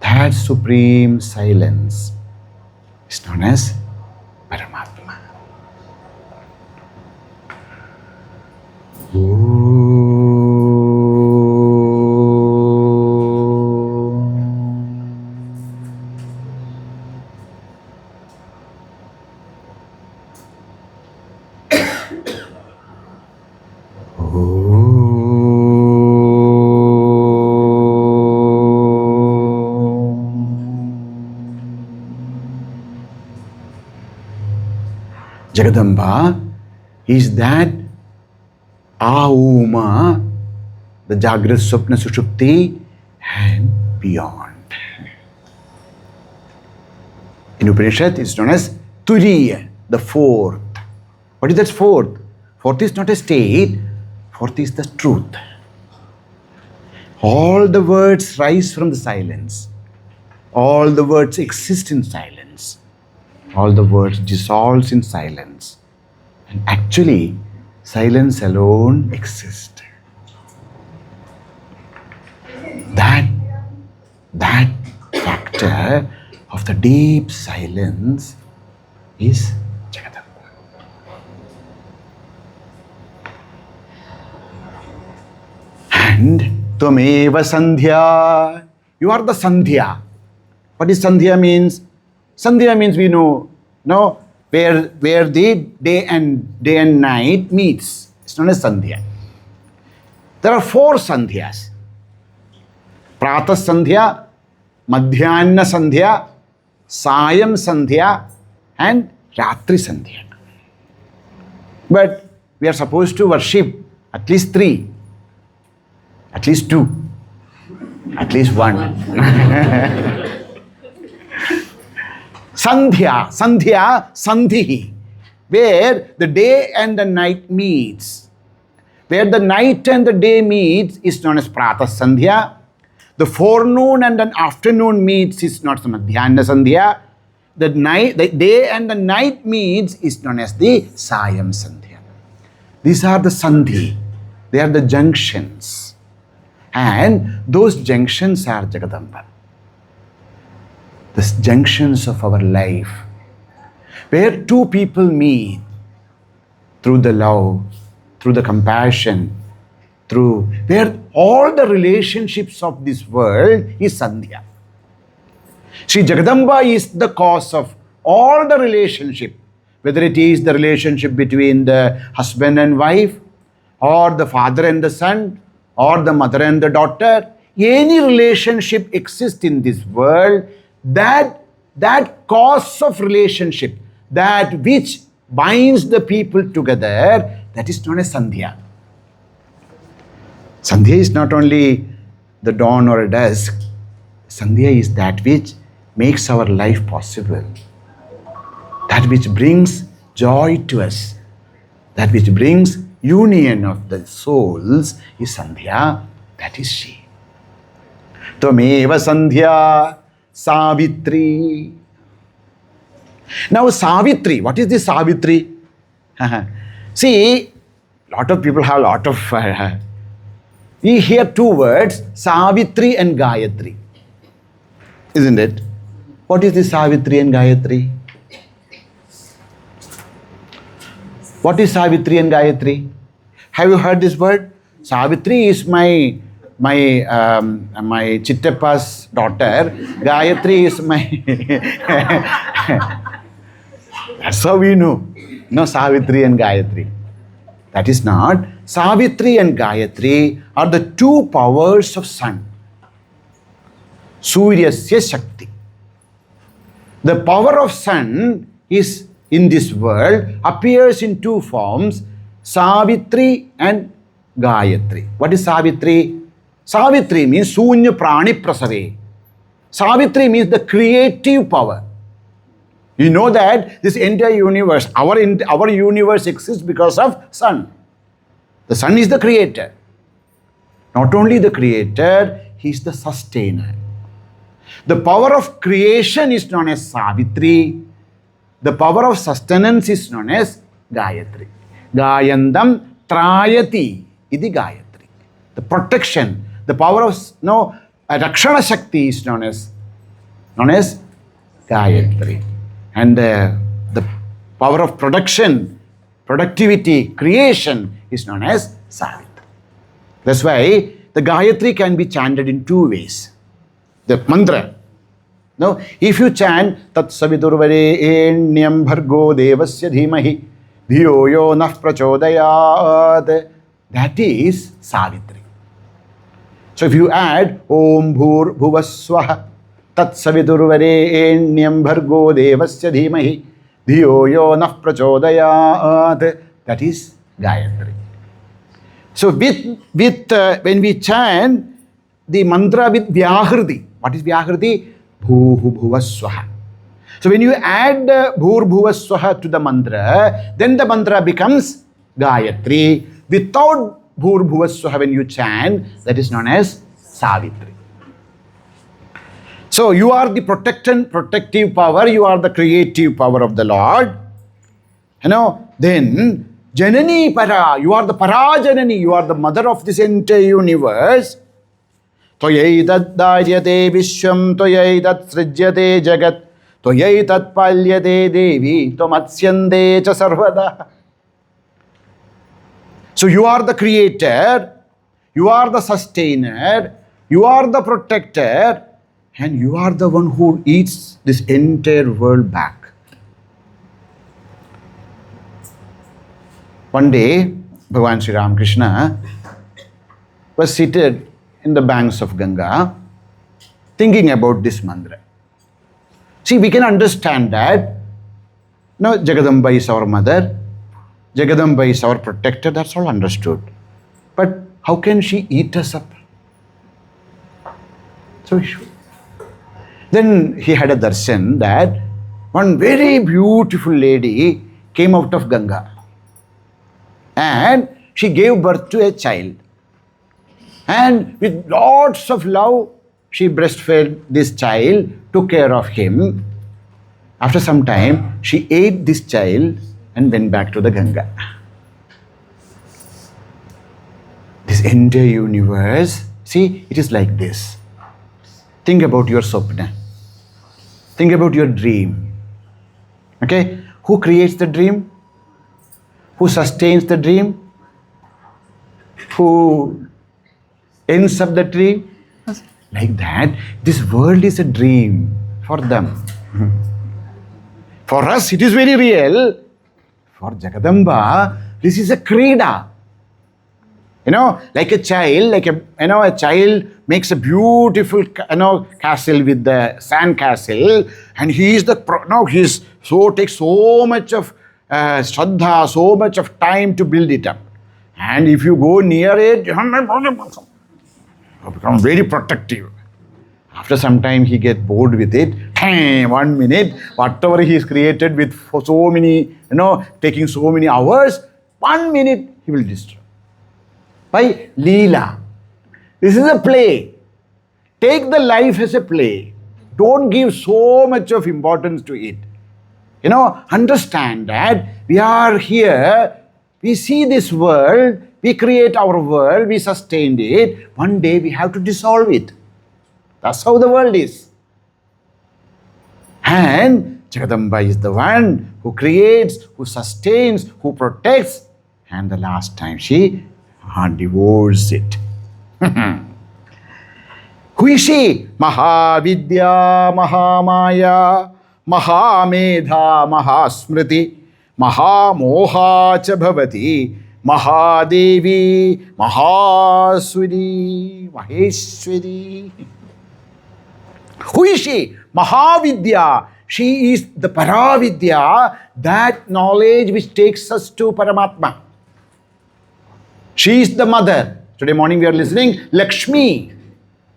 that supreme silence is known as Paramatma. Jagadamba is that Auma, the Jagrat, Swapna, Sushupti and beyond. In Upanishad, it's known as Turiya, the fourth. What is that fourth? Fourth is not a state, fourth is the truth. All the words rise from the silence. All the words exist in silence. All the words dissolve in silence. And actually, silence alone exists. That factor of the deep silence is Jagadamba. And Tvameva Sandhya. You are the Sandhya. What is Sandhya means? Sandhya means we know where the day and night meets. It's known as Sandhya. There are four Sandhyas. Prata Sandhya, Madhyana Sandhya, Sayam Sandhya and Ratri Sandhya. But we are supposed to worship at least three, at least two, at least one. Sandhya, Sandhihi, where the day and the night meets. Where the night and the day meets is known as Prata Sandhya. The forenoon and the afternoon meets is known as Madhyana Sandhya. The day and the night meets is known as the Sayam Sandhya. These are the Sandhi. They are the junctions. And those junctions are Jagadamba. The junctions of our life, where two people meet through the love, through the compassion, where all the relationships of this world is Sandhya. Sri Jagadamba is the cause of all the relationship, whether it is the relationship between the husband and wife, or the father and the son, or the mother and the daughter. any relationship exists in this world, that cause of relationship, that which binds the people together, that is known as Sandhya. Sandhya is not only the dawn or a dusk. Sandhya is that which makes our life possible, that which brings joy to us, that which brings union of the souls is Sandhya, that is she. Tvameva Sandhya Savitri. Now Savitri, what is this Savitri? See, lot of people have a lot of... we hear two words, Savitri and Gayatri. Isn't it? What is this Savitri and Gayatri? What is Savitri and Gayatri? Have you heard this word? Savitri is my Chittappa's daughter. Gayatri is my... That's how we know. No, Savitri and Gayatri. That is not. Savitri and Gayatri are the two powers of sun. Suryasya Shakti. The power of sun is in this world appears in two forms, Savitri and Gayatri. What is Savitri? Savitri means Sunya Prani Prasave. Savitri means the creative power. You know that this entire universe, our universe exists because of sun. The sun is the creator. Not only the creator, he is the sustainer. The power of creation is known as Savitri. The power of sustenance is known as Gayatri. Gayandam Trayati idi Gayatri. The protection, the power of Rakshana Shakti is known as Gayatri. And the power of production, productivity, creation is known as Savitri. That's why the Gayatri can be chanted in two ways. The mantra. Now, if you chant Tat Savidurvarenyam Bhargo Devasya Dhimahi Dhiyo Yo Nah Prachodayat, that is Savitri. So if you add Om Bhur Bhuvaswaha Tat Savidurvarenyam Bhargo Devasya Dhimahi Dhiyo Yo Nah Prachodayat, that is Gayatri. So when we chant the mantra with Vyahriti, what is Vyahriti? Bhuhu Bhuvaswaha. So when you add Bhur Bhuvaswaha to the mantra, then the mantra becomes Gayatri. Without Bhur Bhuvaswaha, when you chant, that is known as Savitri. So you are the protective power, you are the creative power of the Lord. Then Janani Para, you are the Parajanani, you are the mother of this entire universe. Toyaitat daryate vishwam, toyaitat srijyate jagat, toyaitat palyate devi, tomatsyande cha sarvada. So you are the creator, you are the sustainer, you are the protector, and you are the one who eats this entire world back. One day, Bhagavan Sri Ramakrishna was seated in the banks of Ganga, thinking about this mantra. See, we can understand that Jagadamba is our mother, Jagadamba is our protector, that's all understood. But how can she eat us up? So then he had a darshan that one very beautiful lady came out of Ganga and she gave birth to a child. And with lots of love, she breastfed this child, took care of him. After some time, she ate this child and went back to the Ganga. This entire universe, see, it is like this. Think about your sopna. Think about your dream. Okay? Who creates the dream? Who sustains the dream? Who ends up the dream? Like that, this world is a dream for them. For us, it is very real. For Jagadamba, this is a krida. Like a child, a child makes a beautiful, castle with the sand castle, and he's takes so much of shraddha, so much of time to build it up. And if you go near it, become very protective. After some time, he gets bored with it. 1 minute, whatever he is created with for so many, taking so many hours, 1 minute he will destroy. By Leela. This is a play. Take the life as a play. Don't give so much of importance to it. Understand that we are here, we see this world, we create our world, we sustain it. One day we have to dissolve it. That's how the world is. And Jagadamba is the one who creates, who sustains, who protects. And the last time she devours it. Who is she? Mahavidya, Mahamaya, Mahamedha, Mahasmriti, Mahamoha cha bhavati, Mahadevi, Mahasuri, Maheshwari. Who is she? Mahavidya. She is the Paravidya, that knowledge which takes us to Paramatma. She is the mother. Today morning we are listening Lakshmi.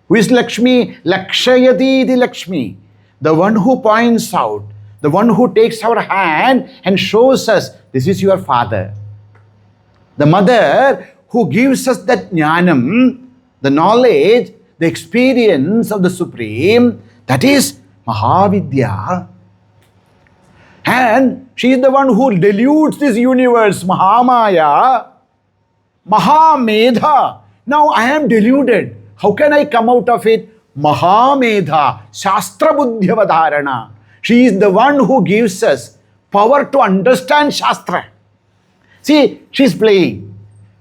Who is Lakshmi? Lakshayati the Lakshmi. The one who points out, the one who takes our hand and shows us, this is your father. The mother who gives us that jnanam, the knowledge, the experience of the Supreme, that is Mahavidya. And she is the one who dilutes this universe, Mahamaya, Mahamedha. Now I am deluded. How can I come out of it? Mahamedha, Shastra Buddhyavadharana. She is the one who gives us power to understand Shastra. See, she's playing.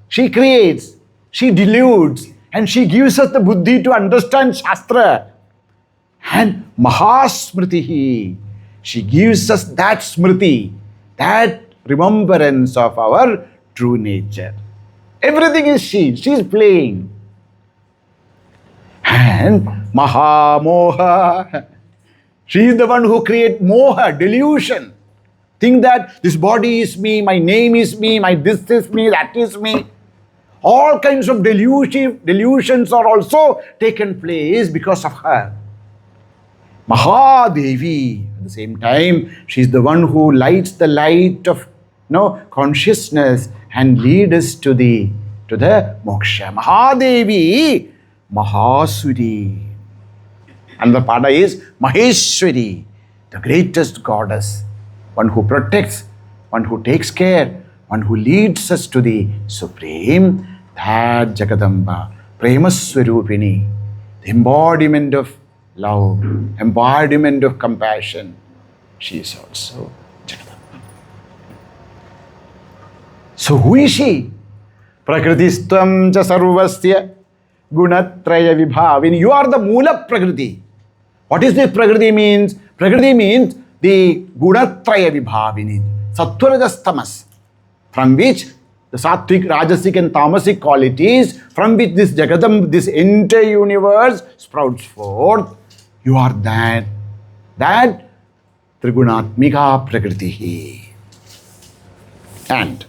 She creates, she dilutes, and she gives us the buddhi to understand Shastra. And Mahasmritihi, she gives us that smriti, that remembrance of our true nature. Everything is she is playing. And Mahamoha, she is the one who creates moha, delusion. Think that this body is me, my name is me, my this is me, that is me. All kinds of delusions are also taken place because of her. Mahadevi, at the same time, she is the one who lights the light of consciousness and leads us to the moksha. Mahadevi, Mahasuri. And the pada is Maheshwari, the greatest goddess, one who protects, one who takes care, one who leads us to the Supreme, that Jagadamba, Premaswarupini, the embodiment of love, embodiment of compassion. She is also Jagadamba. So who is she? Prakritistvam cha sarvasya gunatraya vibhavini. You are the Mula Prakriti. What is this Prakriti means? Prakriti means the Gunatraya Vibhavini, Sattva-rajas tamas, from which the Sattvic, Rajasic and Tamasic qualities, from which this Jagadam, this entire universe sprouts forth. You are that Trigunatmika Prakriti. And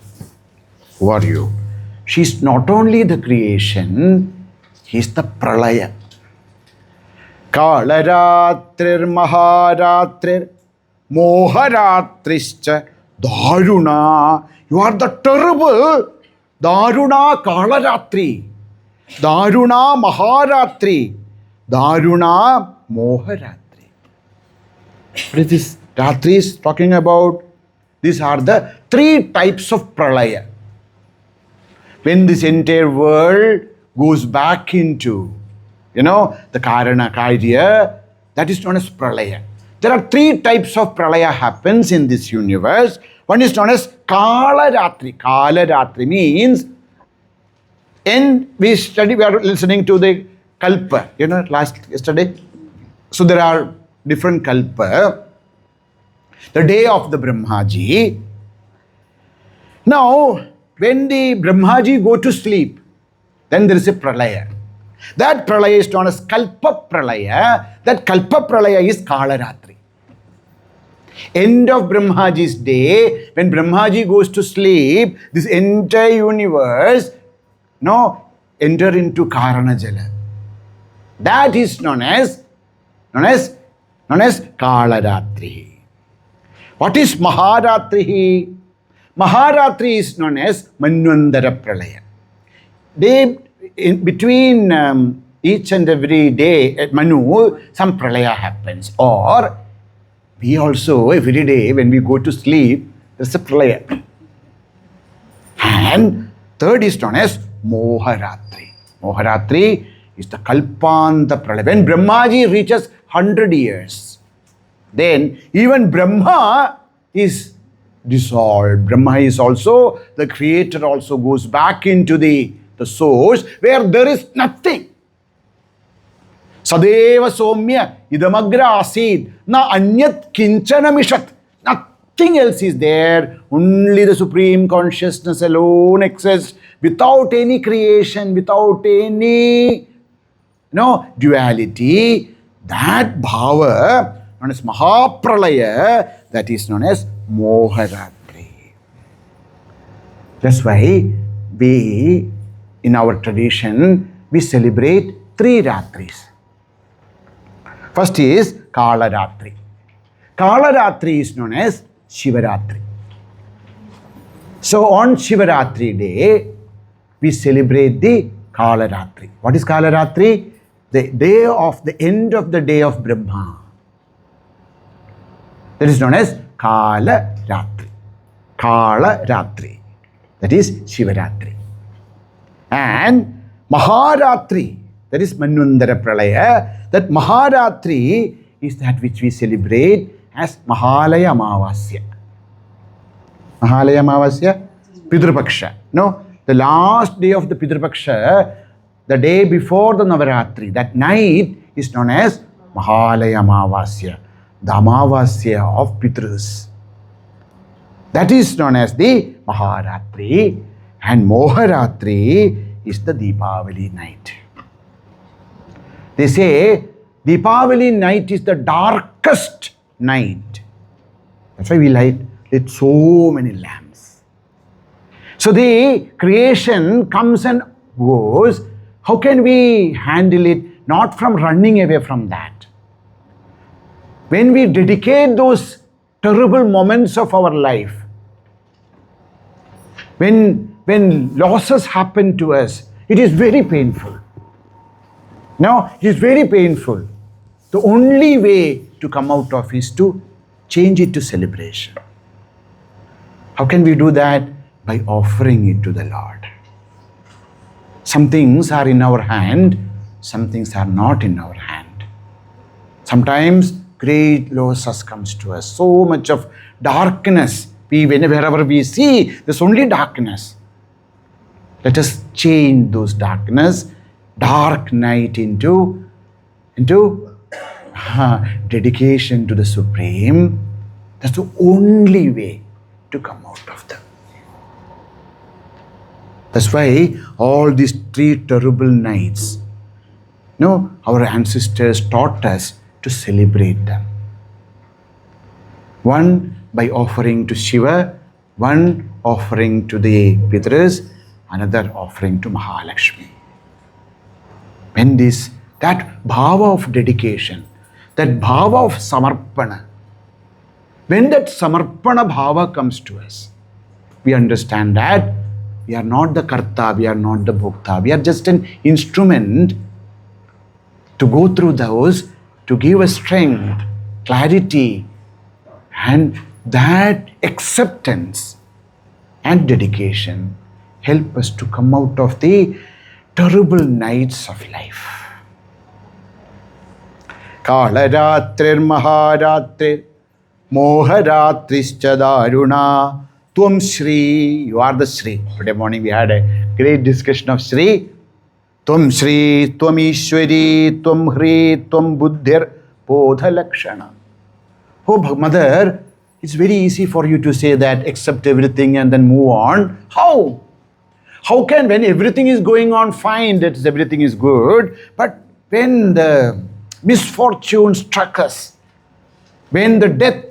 who are you? She is not only the creation, he is the Pralaya. Kalaratrir Maharatrir Moharatrischa Daruna. You are the terrible Daruna Kalaratri, Daruna Maharatri, Daruna Moharatri. What is this Ratri is talking about? These are the three types of Pralaya. When this entire world goes back into the Karana idea, that is known as Pralaya. There are three types of Pralaya happens in this universe. One is known as Kalaratri. Kalaratri means, we are listening to the Kalpa, yesterday. So there are different Kalpa. The day of the Brahmaji. Now, when the Brahmaji go to sleep, Then there is a pralaya. That pralaya is known as kalpa pralaya. That kalpa pralaya is Kalaratri. End of Brahmaji's day, when Brahmaji goes to sleep, this entire universe enter into Karana Jala. That is known as Kalaratri. What is Maharatri? Maharatri is known as Manvantara Pralaya. In between each and every day at Manu, some Pralaya happens. Or we also, every day when we go to sleep, there's a Pralaya. And third is known as Moharatri. Moharatri is the Kalpanta Pralaya. When Brahmaji reaches 100 years, then even Brahma is dissolved. Brahma is also, the creator also goes back into the source where there is nothing. Sadeva Somya idamagra asid na anyat kinchana mishat. Nothing else is there. Only the Supreme Consciousness alone exists without any creation, without any duality. That bhava, known as Mahapralaya, that is known as Moharatri. That's why we, in our tradition, we celebrate 3 Ratris. First is Kalaratri. Kalaratri is known as Shivaratri. So on Shivaratri day, we celebrate the Kalaratri. What is Kalaratri? The day of the end of the day of Brahma. That is known as Kalaratri. Kalaratri. That is Shivaratri. And Maharatri, that is Manvantara Pralaya. That Maharatri is that which we celebrate as Mahalaya Amavasya. Mahalaya Amavasya? Pidrupaksha. No, the last day of the Pidrupaksha, the day before the Navaratri, that night is known as Mahalaya Amavasya, the Amavasya of Pitrus. That is known as the Maharatri, and Moharatri is the Deepavali night. They say Deepavali night is the darkest night. That's why we light so many lamps. So the creation comes and goes. How can we handle it? Not from running away from that. When we dedicate those terrible moments of our life, when losses happen to us, it is very painful. Now, it is very painful. The only way to come out of is to change it to celebration. How can we do that? By offering it to the Lord. Some things are in our hand, some things are not in our hand. Sometimes great losses comes to us, so much of darkness. Wherever we see, there's only darkness. Let us change those darkness, dark night into dedication to the Supreme. That's the only way to come out of them. That's why all these 3 terrible nights, our ancestors taught us to celebrate them. One by offering to Shiva, one offering to the Pitrus, another offering to Mahalakshmi. When that bhava of dedication, that bhava of samarpana, when that samarpana bhava comes to us, we understand that we are not the karta, we are not the bhokta, we are just an instrument to go through those, to give us strength, clarity, and that acceptance and dedication help us to come out of the terrible nights of life. Kalaratrir Maharatrir Moharatrischa Daruna Tvam Shri. You are the Shri. Today morning we had a great discussion of Shri. Tvam Shri, Tvam Ishwari, Tvam Hri, Tvam Buddhir, Bodha Lakshana. Oh, Mother, it's very easy for you to say that, accept everything and then move on. How? How can, when everything is going on fine, that is, everything is good, but when the misfortune struck us, when the death,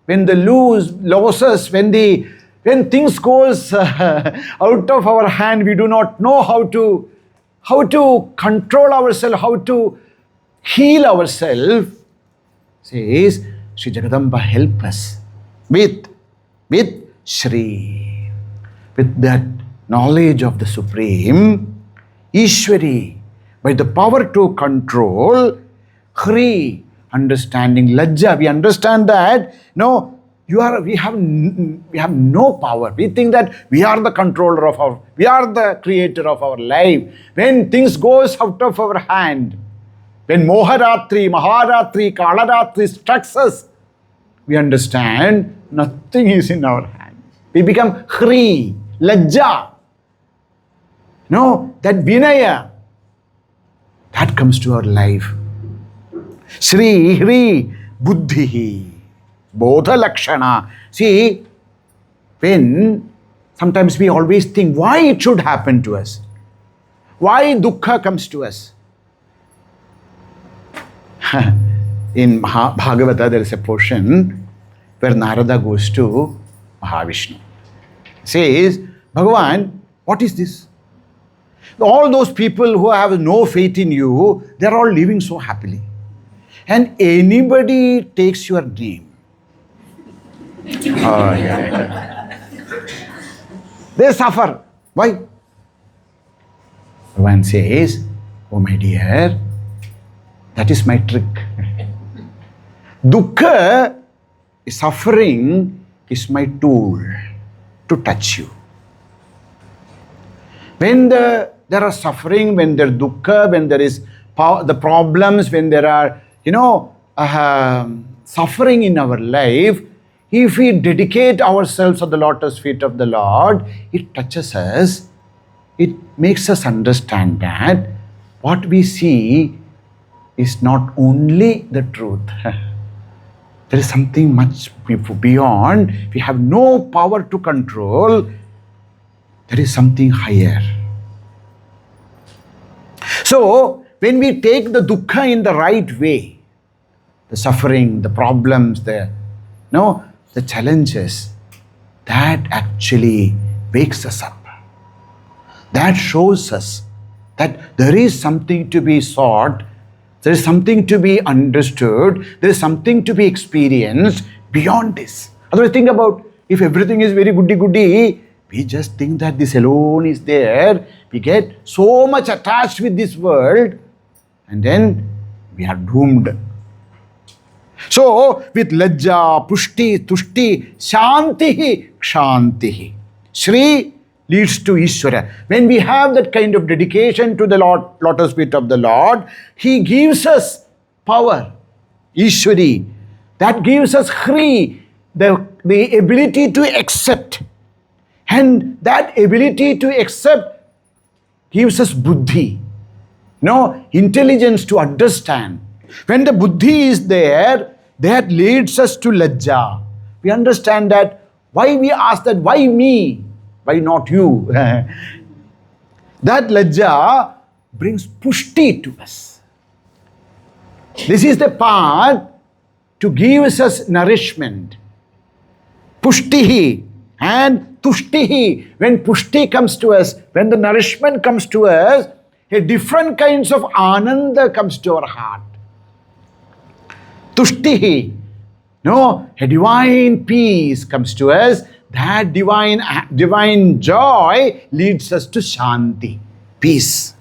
when the losses, when things goes out of our hand, we do not know how to control ourselves, how to heal ourselves, says Sri Jagadamba, help us with Shri, with that knowledge of the Supreme, Ishwari, by the power to control, Hri, understanding, Lajja, we understand that, no, we have no power. We think that we are the controller we are the creator of our life. When things goes out of our hand, when Moharatri, Maharatri, Kalaratri strikes us, we understand nothing is in our hand. We become Hri, Lajja. No, that Vinaya, that comes to our life. Shri, Hri, Buddhi, Bodha Lakshana. See, when sometimes we always think why it should happen to us, why dukkha comes to us. In Bhagavata, there is a portion where Narada goes to Mahavishnu. Says, Bhagavan, what is this? All those people who have no faith in you, they are all living so happily. And anybody takes your name. Oh, yeah. They suffer. Why? One says, oh my dear, that is my trick. Dukkha, suffering, is my tool to touch you. When there are suffering, when there is dukkha, when there is the problems, when there are, suffering in our life, if we dedicate ourselves at the lotus feet of the Lord, it touches us, it makes us understand that what we see is not only the truth. There is something much beyond. We have no power to control. There is something higher. So, when we take the dukkha in the right way, the suffering, the problems, the challenges, that actually wakes us up. That shows us that there is something to be sought, there is something to be understood, there is something to be experienced beyond this. Otherwise, think about, if everything is very goody-goody, we just think that this alone is there. We get so much attached with this world, and then we are doomed. So, with Lajja, Pushti, Tushti, Shantihi, Kshantihi. Shri leads to Ishvara. When we have that kind of dedication to the lotus feet of the Lord, He gives us power, Ishwari. That gives us Hri, the ability to accept. And that ability to accept gives us Buddhi, intelligence to understand. When the Buddhi is there, that leads us to Lajja. We understand that why we ask that, why me? Why not you? That Lajja brings Pushti to us. This is the path to give us nourishment. Pushtihi and Tushtihi. When Pushti comes to us, when the nourishment comes to us, a different kinds of ananda comes to our heart. Tushtihi, a divine peace comes to us. That divine joy leads us to Shanti, peace.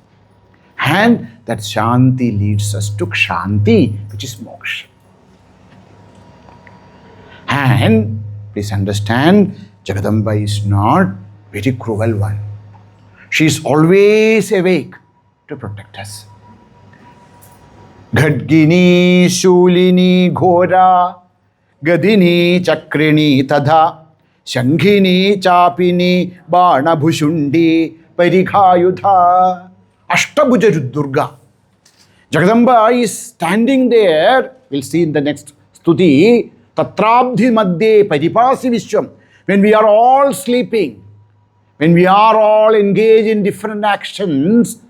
And that Shanti leads us to Kshanti, which is moksha. And please understand, Jagadamba is not very cruel one. She is always awake to protect us. Gadgini, Shulini, Ghora, Gadini, Chakrini, Tadha, Shanghini, Chapini, Bana Bhushundi, Parikhayudha, Ashtabhuja Durga. Jagadamba is standing there. We'll see in the next stuti. Tatrabdhi Madhye Paripasi Vishwam. When we are all sleeping, when we are all engaged in different actions,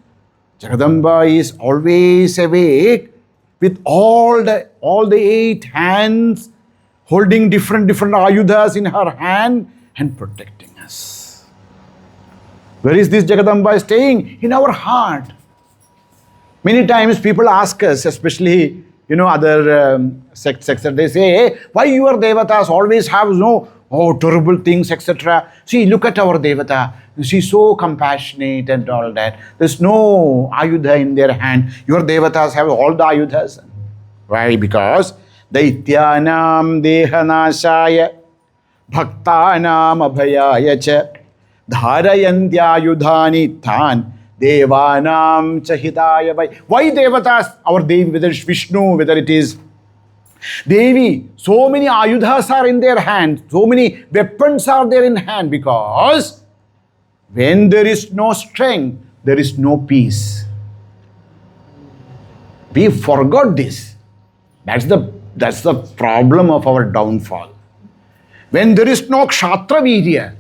Jagadamba is always awake with all the 8 hands, holding different ayudhas in her hand and protecting us. Where is this Jagadamba staying? In our heart. Many times people ask us, especially, other sects, etc. They say, hey, why your devatas always have terrible things, etc. See, look at our devata. She's so compassionate and all that. There's no ayudha in their hand. Your devatas have all the ayudhas. Why? Because Daityanam dehanashaya bhaktanam abhayaya cha dharayantyayudhani than devanam chahitaya vai. Why devatas? Our Devi, whether it's Vishnu, whether it is Devi, so many ayudhas are in their hand, so many weapons are there in hand, because when there is no strength, there is no peace. We forgot this. That's the problem of our downfall. When there is no kshatra virya,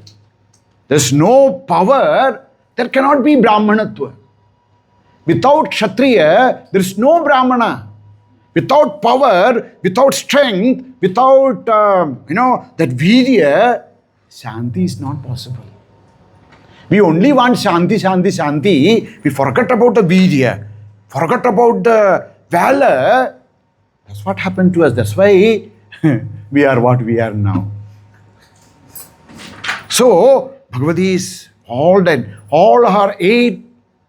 there's no power, there cannot be brahmanatva. Without kshatriya, there is no brahmana. Without power, without strength, without, that virya, shanti is not possible. We only want shanti, shanti, shanti. We forget about the virya, forget about the valor. That's what happened to us. That's why we are what we are now. So, Bhagavati is all her 8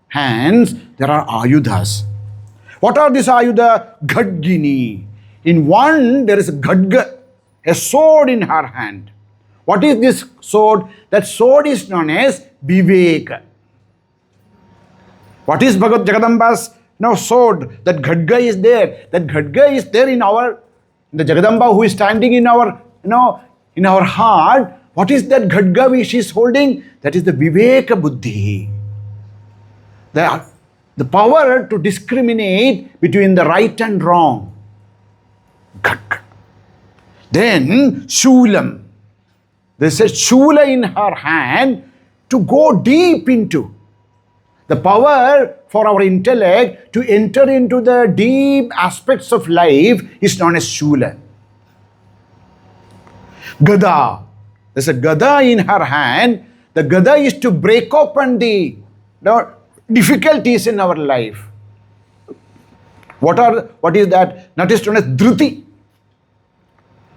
hands, there are ayudhas. What are these ayudha? Gadgini. In one, there is a gadga, a sword in her hand. What is this sword? That sword is known as Viveka. What is Jagadamba's sword? That gadga is there. That gadga is there in the Jagadamba who is standing in our, in our heart. What is that gadga which she is holding? That is the Viveka Buddhi. The power to discriminate between the right and wrong. Gadga. Then Shulam. There's a Shula in her hand to go deep into. The power for our intellect to enter into the deep aspects of life is known as Shula. Gada. There's a Gada in her hand. The Gada is to break open the difficulties in our life. What is that? That is known as Dhruti.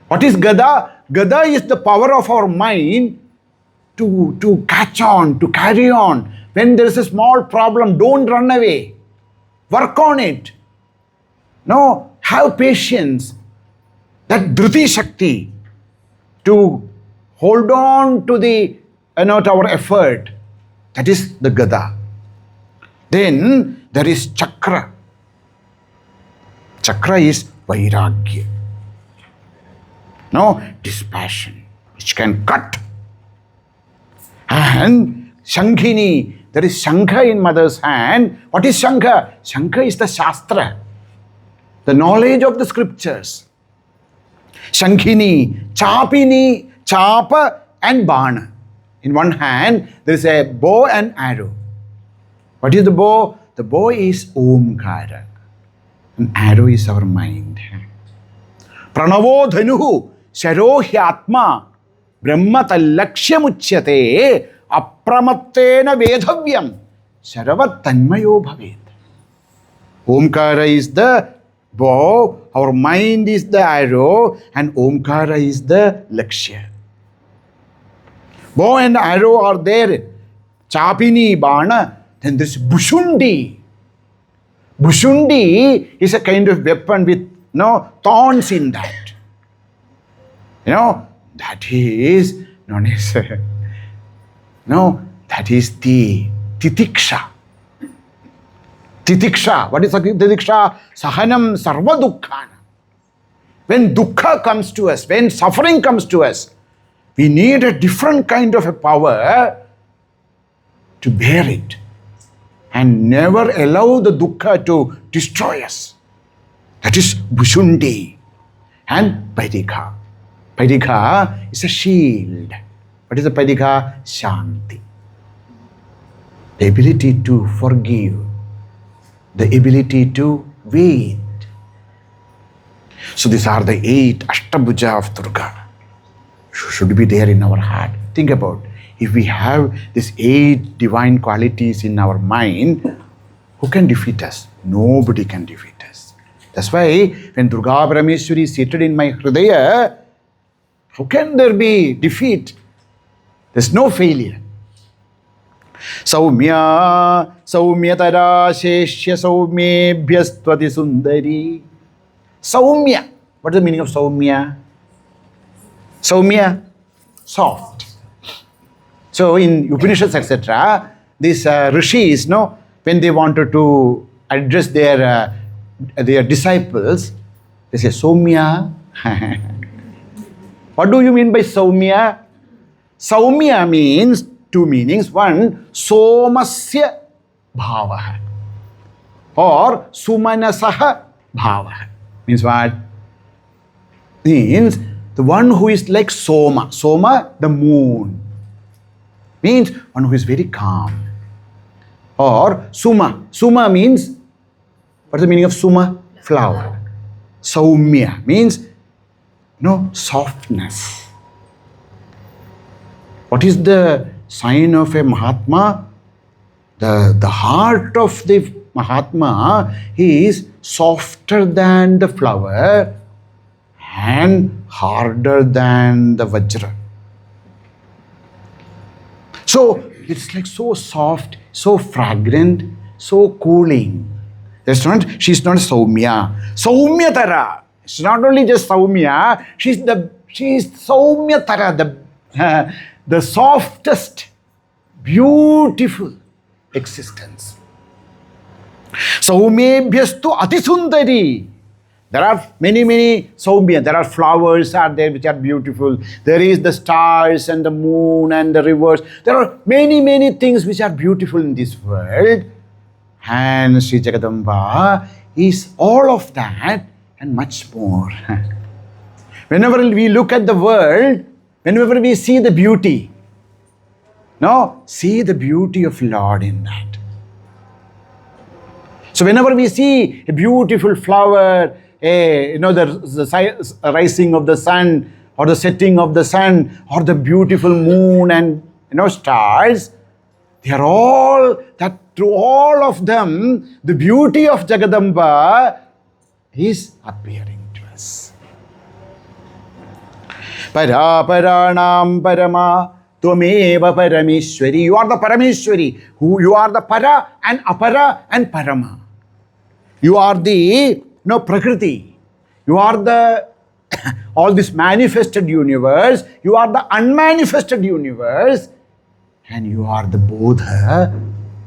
What is Gada? Gada is the power of our mind to catch on, to carry on. When there is a small problem, don't run away. Work on it. No, have patience. That Dhruti Shakti to hold on to the to our effort. That is the Gada. Then there is Chakra. Chakra is Vairagya. Dispassion, which can cut. And Shankhini, there is Shankha in mother's hand. What is Shankha? Shankha is the Shastra, the knowledge of the scriptures. Shankhini, Chapini, Chapa and Bana. In one hand, there is a bow and arrow. What is the bow? The bow is Omkara. An arrow is our mind. Pranavo dhanuhu sharohyatma brahma tallakshyamuchyate apramattena vedhavyam sharavat tanmayo bhavet. Omkara is the bow, our mind is the arrow, and Omkara is the lakshya. Bow and arrow are there. Chapini, Bana. Then this Bhushundi. Bhushundi is a kind of weapon with thorns in that. That is known as, that is the Titiksha. Titiksha. What is Titiksha? Sahanam sarva dukkhana. When dukkha comes to us, when suffering comes to us, we need a different kind of a power to bear it and never allow the dukkha to destroy us. That is Bhushundi and Paidika. Paidika is a shield. What is the Paidika? Shanti. the ability to forgive, the ability to wait. So these are the 8 Ashtabhuja of Durga. Should be there in our heart. Think about, if we have these 8 divine qualities in our mind, who can defeat us? Nobody can defeat us. That's why when Durga Parameshwari is seated in my Hridaya, how can there be defeat? There's no failure. Saumya, Saumyatara Sheshya Saumyebhyastvati Sundari. Saumya. What is the meaning of Saumya? Saumya, soft. So in Upanishads, etc., these rishis, when they wanted to address their disciples, they say, Saumya. What do you mean by Saumya? Saumya means 2 meanings. One, Somasya Bhavaha or Sumanasaha Bhavaha. Means what? Means the one who is like Soma. Soma, the moon. Means one who is very calm. Or Suma. Suma means, what's the meaning of Suma? Flower. Saumya means, softness. What is the sign of a Mahatma? The heart of the Mahatma is softer than the flower and harder than the Vajra. So it's like so soft, so fragrant, so cooling. She's not Saumya. Saumyatara. It's not only just Saumya, she's Saumyatara, the softest, beautiful existence. Saumyebhyastu atisundari. There are many Saumya. There are flowers are there which are beautiful. There is the stars and the moon and the rivers. There are many things which are beautiful in this world. And Sri Jagadamba is all of that and much more. Whenever we look at the world, whenever we see the beauty, see the beauty of Lord in that. So whenever we see a beautiful flower, the rising of the sun or the setting of the sun or the beautiful moon and stars, they are all that, through all of them the beauty of Jagadamba is appearing to us. Paraparanam Parama Tvameva Parameshwari. You are the Parameshwari. You are the Para and Apara and Parama. You are the Prakriti. You are the all this manifested universe. You are the unmanifested universe. And you are the Bodha,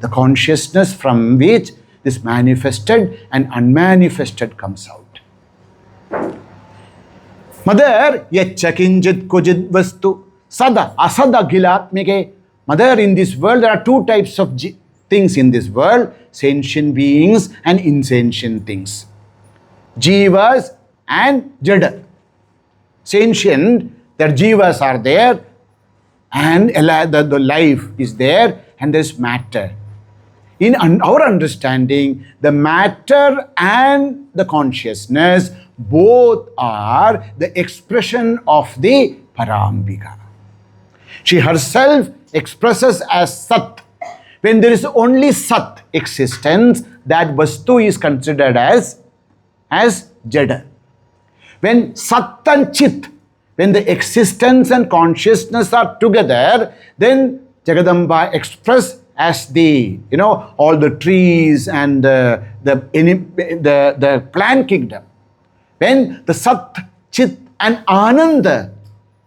the consciousness from which this manifested and unmanifested comes out. Mother, yachakinjit kujit vastu sada asada gilatmike. Mother, in this world there are 2 types of things in this world: sentient beings and insentient things. Jivas and Jada. Sentient, their jivas are there, and the life is there, and there's matter. In our understanding, the matter and the consciousness both are the expression of the Parambika. She herself expresses as Sat. When there is only Sat existence, that Vastu is considered as Jada. When Sat and Chit, when the existence and consciousness are together, then Jagadamba express as the, all the trees and the plant kingdom. When the Sat, Chit and Ananda,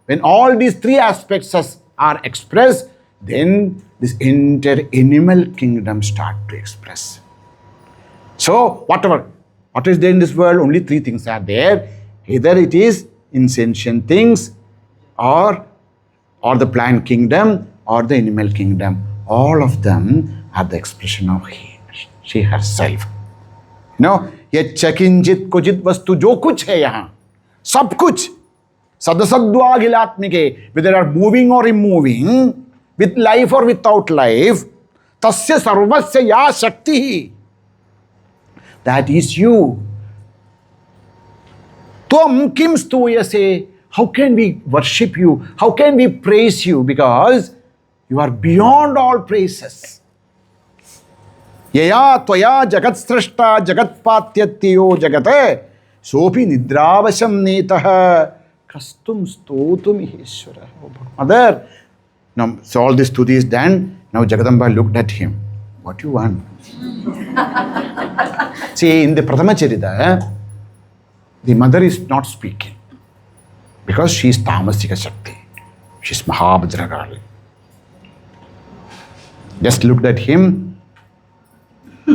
when all these 3 aspects are expressed, then this entire animal kingdom start to express. So what is there in this world? Only 3 things are there. Either it is insentient things, or the plant kingdom, or the animal kingdom. All of them are the expression of she herself. Yachakinjit kujit vastu jo kuch hai yahan, sab kuch sadasadva gilatmike, whether they are moving or immoving, with life or without life, Tasya sarvasya ya Shakti. That is you. Tvam kim stuyase. How can we worship you? How can we praise you? Because you are beyond all praises. Yaya tvaya jagat srashta jagat patyatyo jagate sopi nidravasam netah kastum stotum iheshwara. Mother, now, so all this stuti is done. Now Jagadamba looked at him. What do you want? See, in the Prathama Charita, the mother is not speaking because she is Tamasika Shakti. She is Mahabhadragali. Just looked at him.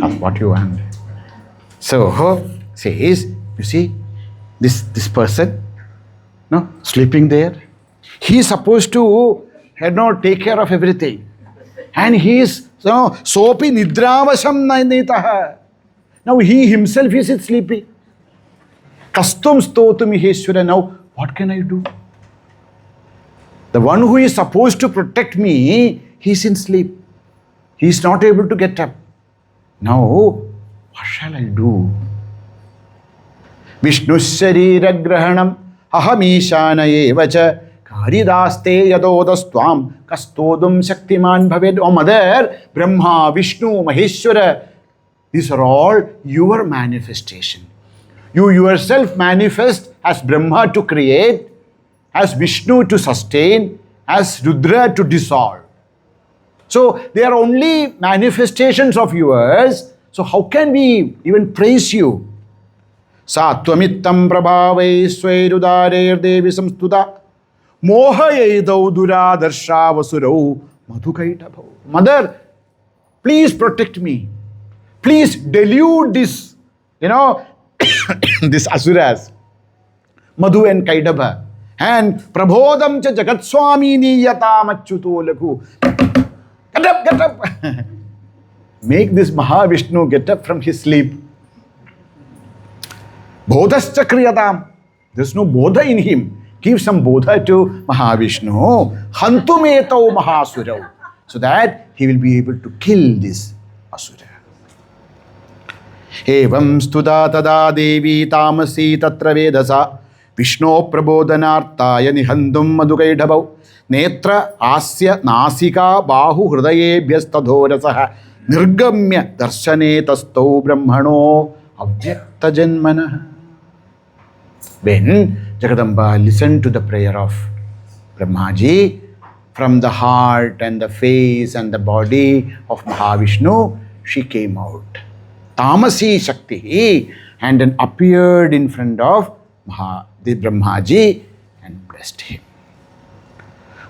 Asked, what do you want? So says, you see, this person, no, sleeping there. He is supposed to take care of everything. And he is, sopi nidravasam nainetaha. Now he himself is sleeping. Kastum stotum iheshwara. Now what can I do? The one who is supposed to protect me, he is in sleep. He is not able to get up. Now, what shall I do? Vishnu sharira grahanam ahamisana evacha karidaste yadodastvam kastodum shaktiman bhaved. Oh mother, Brahma, Vishnu, Maheshwara, these are all your manifestation. You yourself manifest as Brahma to create, as Vishnu to sustain, as Rudra to dissolve. So they are only manifestations of yours. So how can we even praise you? Sattvamittam prabhavai svairudare devi samstuta mohayedau duradarsha vasurau madhukaitabhau. Mother, please protect me. Please delude this, this asuras, Madhu and Kaidabha. And prabodam cha jagat swami niyatam achyuto lakhu. Get up. Make this Mahavishnu get up from his sleep. Bodhascha kriyatam. There's no bodha in him. Give some bodha to Mahavishnu. Hantumetau mahasurav. So that he will be able to kill this asura. Evam studa tada devi tamasi tatra vedasa Vishnu prabodhanartaya nihandum madhukaidhabau Netra asya nasika bahu hridayebhyastadhorasaha nirgamya darshane tastau brahmano avyakta janmana. When Jagadamba listened to the prayer of Brahmaji, from the heart and the face and the body of Mahavishnu, she came out. Tamasi Shakti, and then appeared in front of the Brahmaji and blessed him.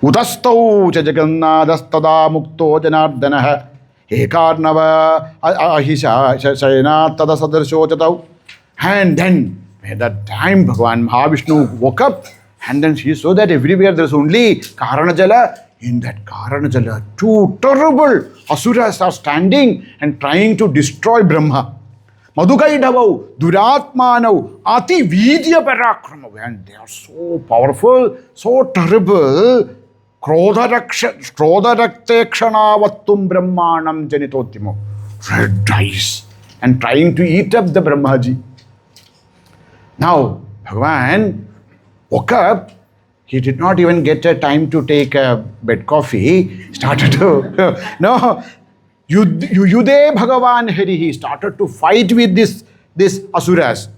Udastau cha jagannadastada mukto janardanaha ekarnava ahisha shayana tada sadarsho chatau. And then at that time Bhagavan Mahavishnu woke up, and then she saw that everywhere there is only Karanajala. In that Karanajala, two terrible asuras are standing and trying to destroy Brahma. Madhukaidhavau, Duratmanau, Ati Vidya Parakrama. And they are so powerful, so terrible. Krodharaktekshanavattum Brahmanam Janitotimo. Red eyes. And trying to eat up the Brahmaji. Now, Bhagavan woke up. He did not even get a time to take a bed coffee. Started to, no. Yude Bhagavan Hari, he started to fight with this asuras.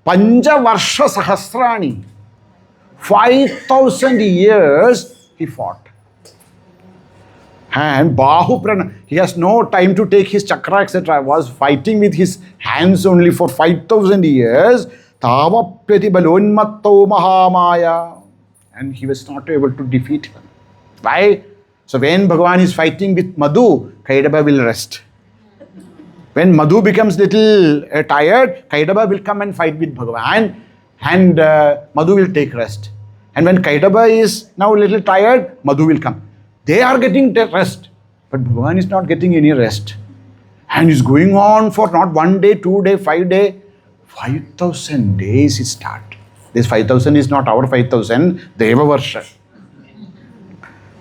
Panja Varsha Sahasrani. 5,000 years he fought. And Bahu Prana, he has no time to take his chakra, etc. Was fighting with his hands only for 5,000 years. Tavapyati balonmatto mahamaya. And he was not able to defeat him. Why? So when Bhagavan is fighting with Madhu, Kaidabha will rest. When Madhu becomes little tired, Kaidabha will come and fight with Bhagavan, and Madhu will take rest. And when Kaidabha is now a little tired, Madhu will come. They are getting rest, but Bhagavan is not getting any rest. And it's going on for not 1 day, 2 days, 5 days, 5,000 days it starts. This 5,000 is not our 5,000, Deva Varsha.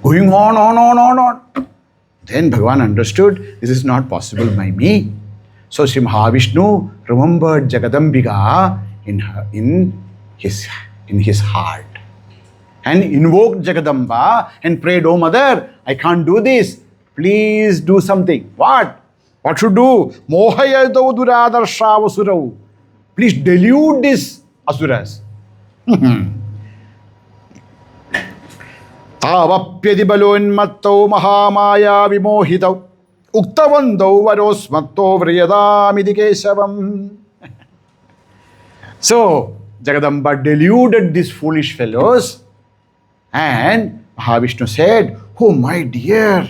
Going on. Then Bhagavan understood this is not possible by me. So Sri Mahavishnu remembered Jagadambika in his heart and invoked Jagadamba and prayed, "Oh mother, I can't do this. Please do something." What? What should do? Mohayadau duradarshavasurav. Please delude these asuras. Tavapyadibalonmattau mahamaya vimohitau uktavandau varosmatto vriyadamidi kesavam. So Jagadamba deluded these foolish fellows, and Mahavishnu said, "Oh my dear,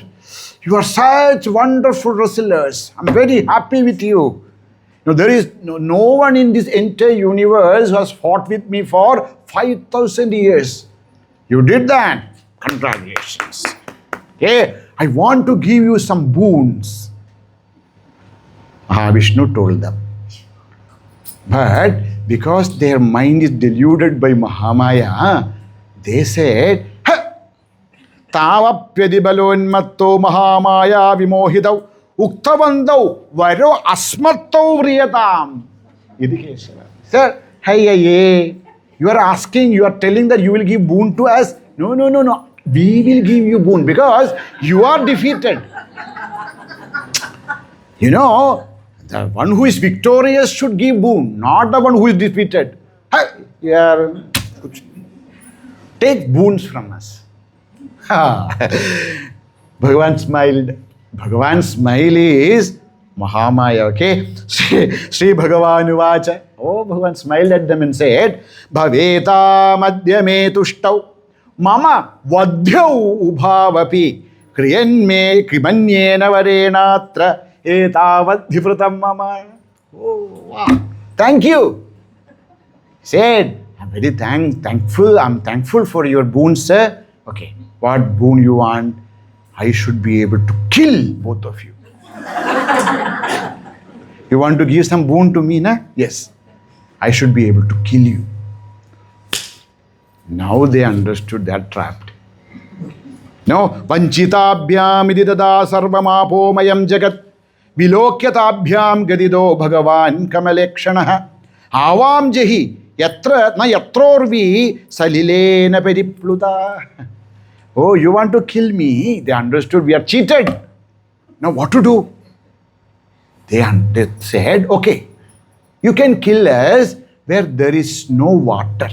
you are such wonderful wrestlers. I'm very happy with you. There is no one in this entire universe who has fought with me for 5,000 years. You did that. Congratulations. Okay, I want to give you some boons." Mahavishnu told them. But because their mind is deluded by Mahamaya, they said, "Tavapyadibalonmatto mahamaya vimohitau uktavandau varo asmattau vriyatam." Sir, hey, you are asking, you are telling that you will give boon to us. No. We will give you boon because you are defeated. The one who is victorious should give boon, not the one who is defeated. Take boons from us. Bhagavan smiled. Bhagavan's smile is Mahamaya, okay? Sri Bhagavan Uvacha. Oh, Bhagavan smiled at them and said, "Bhaveta madhyame tushtau mama vadhyau ubhavapi kriyanme krimanyena varenatra etavadhivratam mama." Oh, wow. Thank you. He said, "I'm very thankful. I'm thankful for your boon, sir." Okay, what boon you want? I should be able to kill both of you. You want to give some boon to me, na? Yes. I should be able to kill you. Now they understood they are trapped. No, vanchitabhyam ididada sarvamapo mayam jagat vilokyatabhyam gadido bhagavan kamalekshanaha avam jahi yatra na yatrorvi salilena peripluta. Oh, you want to kill me? They understood we are cheated. Now what to do? They said, "Okay, you can kill us where there is no water."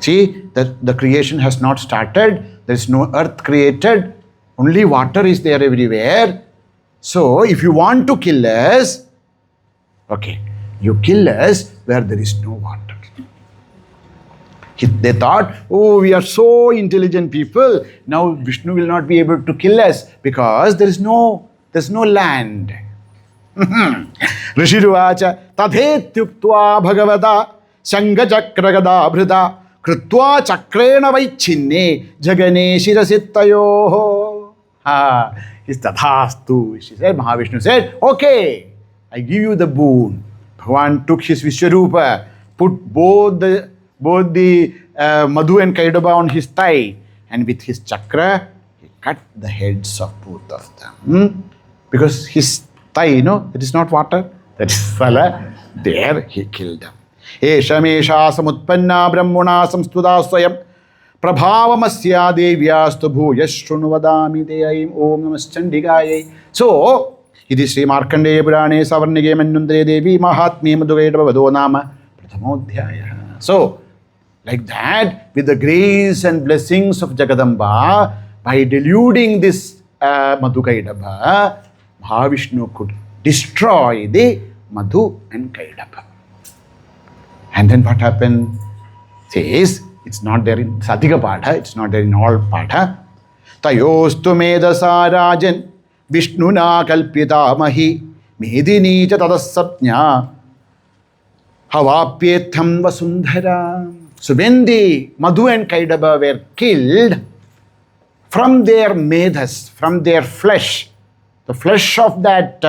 See, the creation has not started. There is no earth created. Only water is there everywhere. So, if you want to kill us, okay, you kill us where there is no water. They thought, "Oh, we are so intelligent people. Now Vishnu will not be able to kill us because there's no land." Rishiruvacha tadhetyuktva bhagavata sangachakra bhrita krutva chakrena vaichinne jagane shirasittayoho. Is tathastu. She said, Mahavishnu said, "Okay, I give you the boon." Bhagavan took his Vishwarupa, put both the Madhu and Kaidaba on his thigh, and with his chakra, he cut the heads of both of them. Because his thigh, it is not water, that is Phala. There he killed them. Esha mesha samutpanna brahmana samstuda swayam prabhavamasya devyastu bhuyashrunu vadami deyayim om namaschandigayai. So, it is Sri Markandeya Purane Savarnige Manundre Devi Mahatmyam Madhuvedava Vado Nama Prathamodhyaya. So, like that, with the grace and blessings of Jagadamba, by deluding this Madhukaidabha, Mahavishnu could destroy the Madhu and Kaidabha. And then what happened? Says, it's not there in Satika Patha, it's not there in all Patha. Tayostu medasa rajan Vishnuna kalpita mahi medini cha tadasapnya havapyetham vasundhara. So when the Madhu and Kaidaba were killed, from their medhas, from their flesh, the flesh of that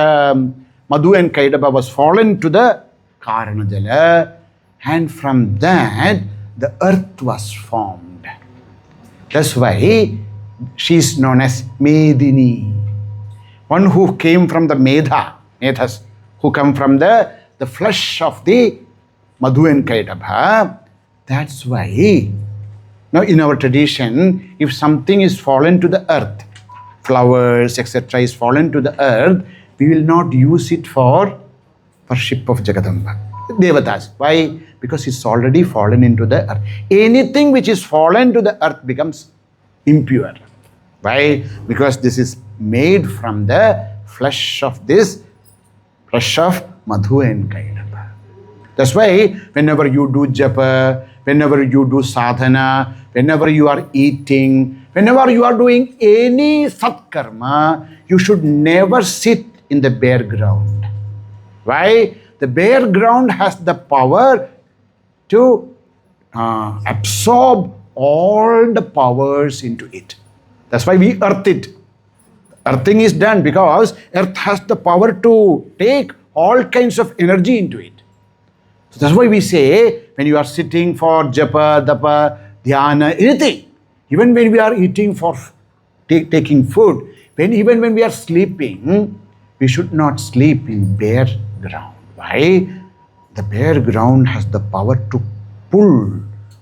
Madhu and Kaidaba was fallen to the Karanajala, and from that the earth was formed. That's why She is known as Medini. One who came from the Medhas, who come from the flesh of the Madhu and Kaidabha. That's why, now in our tradition, if something is fallen to the earth, flowers, etc., is fallen to the earth, we will not use it for worship of Jagadamba. Devatas. Why? Because it's already fallen into the earth. Anything which is fallen to the earth becomes impure. Why? Because this is made from the flesh of Madhu and Kaidapa. That's why whenever you do japa, whenever you do sadhana, whenever you are eating, whenever you are doing any satkarma, you should never sit in the bare ground. Why? The bare ground has the power to absorb all the powers into it. That's why we earth it. Earthing is done because earth has the power to take all kinds of energy into it. So that's why we say when you are sitting for japa, dapa, dhyana, anything, even when we are eating for taking food, even when we are sleeping, we should not sleep in bare ground. Why? The bare ground has the power to pull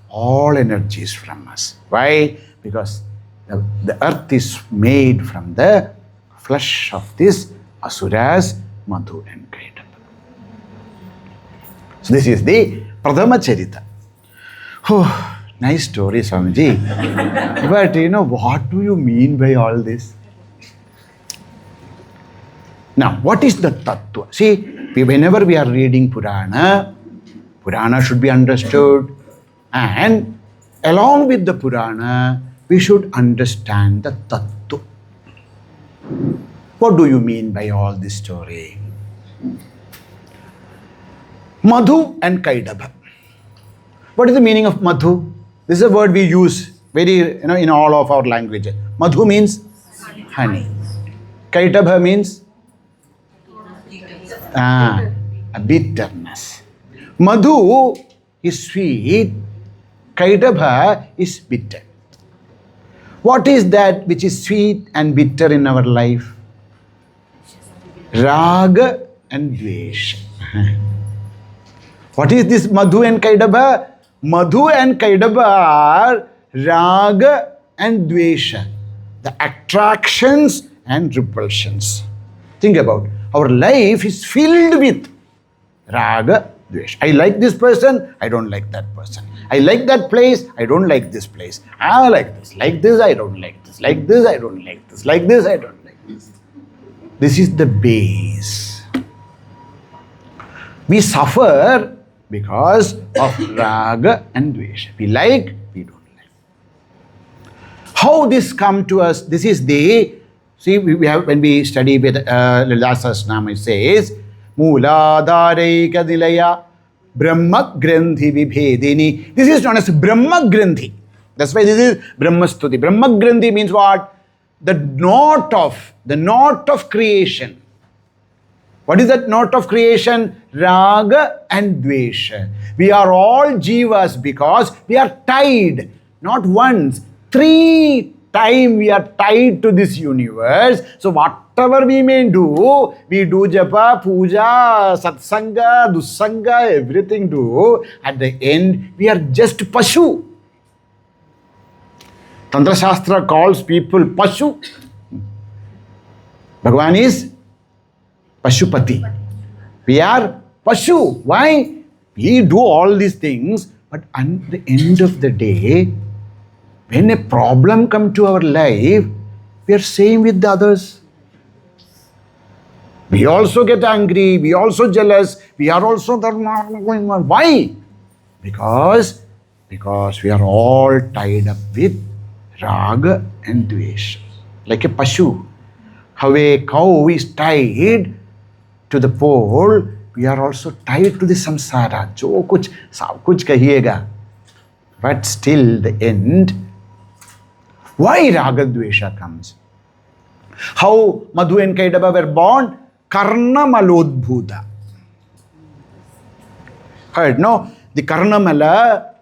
all energies from us. Why? Because the earth is made from the flesh of this asuras, Madhu and Kaidapa. So this is the Pradama Charita. Oh, nice story, Swamiji. But what do you mean by all this? Now, what is the Tattva? See, whenever we are reading Purana, Purana should be understood, and along with the Purana, we should understand the Tattva. What do you mean by all this story? Madhu and Kaidabha. What is the meaning of Madhu? This is a word we use very, in all of our languages. Madhu means honey. Kaidabha means a bitterness. Madhu is sweet, Kaidabha is bitter. What is that which is sweet and bitter in our life? Raga and Dvesha. What is this Madhu and Kaidabha? Madhu and Kaidabha are Raga and Dvesha, the attractions and repulsions. Think about it. Our life is filled with Raga, Dvesha. I like this person, I don't like that person. I like that place, I don't like this place. I like this, I don't like this. Like this, I don't like this. Like this, I don't like this. This is the base. We suffer because of Raga and Dvesha. We like, we don't like. How this come to us? This is the, see, we have, when we study with Lila Sahasranama, it says, Mooladharaika Nilaya Brahma Grandhi Vibhedini. This is known as Brahma Grandhi. That's why this is Brahma Stuti. Brahma Grandhi means what? The knot of creation. What is that knot of creation? Raga and Dvesha. We are all jivas because we are tied. Not once, 3 times we are tied to this universe. So whatever we may do, we do japa, puja, satsanga, dussanga, everything do. At the end, we are just pashu. Tantra Shastra calls people pashu. Bhagavan is Pashupati. We are Pashu. Why? We do all these things, but at the end of the day, when a problem comes to our life, we are same with the others. We also get angry, we also jealous, we are also going on. Why? Because we are all tied up with Raga and Dvesha. Like a Pashu. How a cow is tied to the pole, we are also tied to the samsara. Jo kuch, sab kuch kahiyega. But still the end, why Raga Dvesha comes? How Madhu and Kaidabha were born? Karna Malodbhuta. Heard, no? The Karna Mala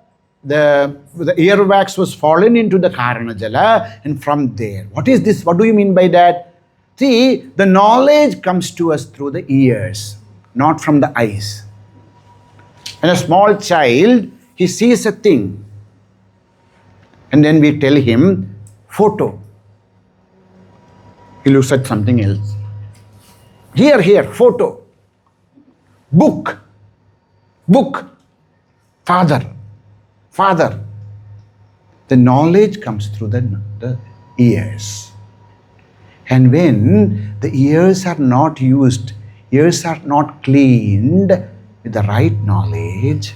the earwax was fallen into the Karanajala, and from there, what is this? What do you mean by that? See, the knowledge comes to us through the ears, not from the eyes. When a small child, he sees a thing, and then we tell him, photo. He looks at something else. Here, photo. Book. Father. The knowledge comes through the ears. And when the ears are not used, ears are not cleaned with the right knowledge,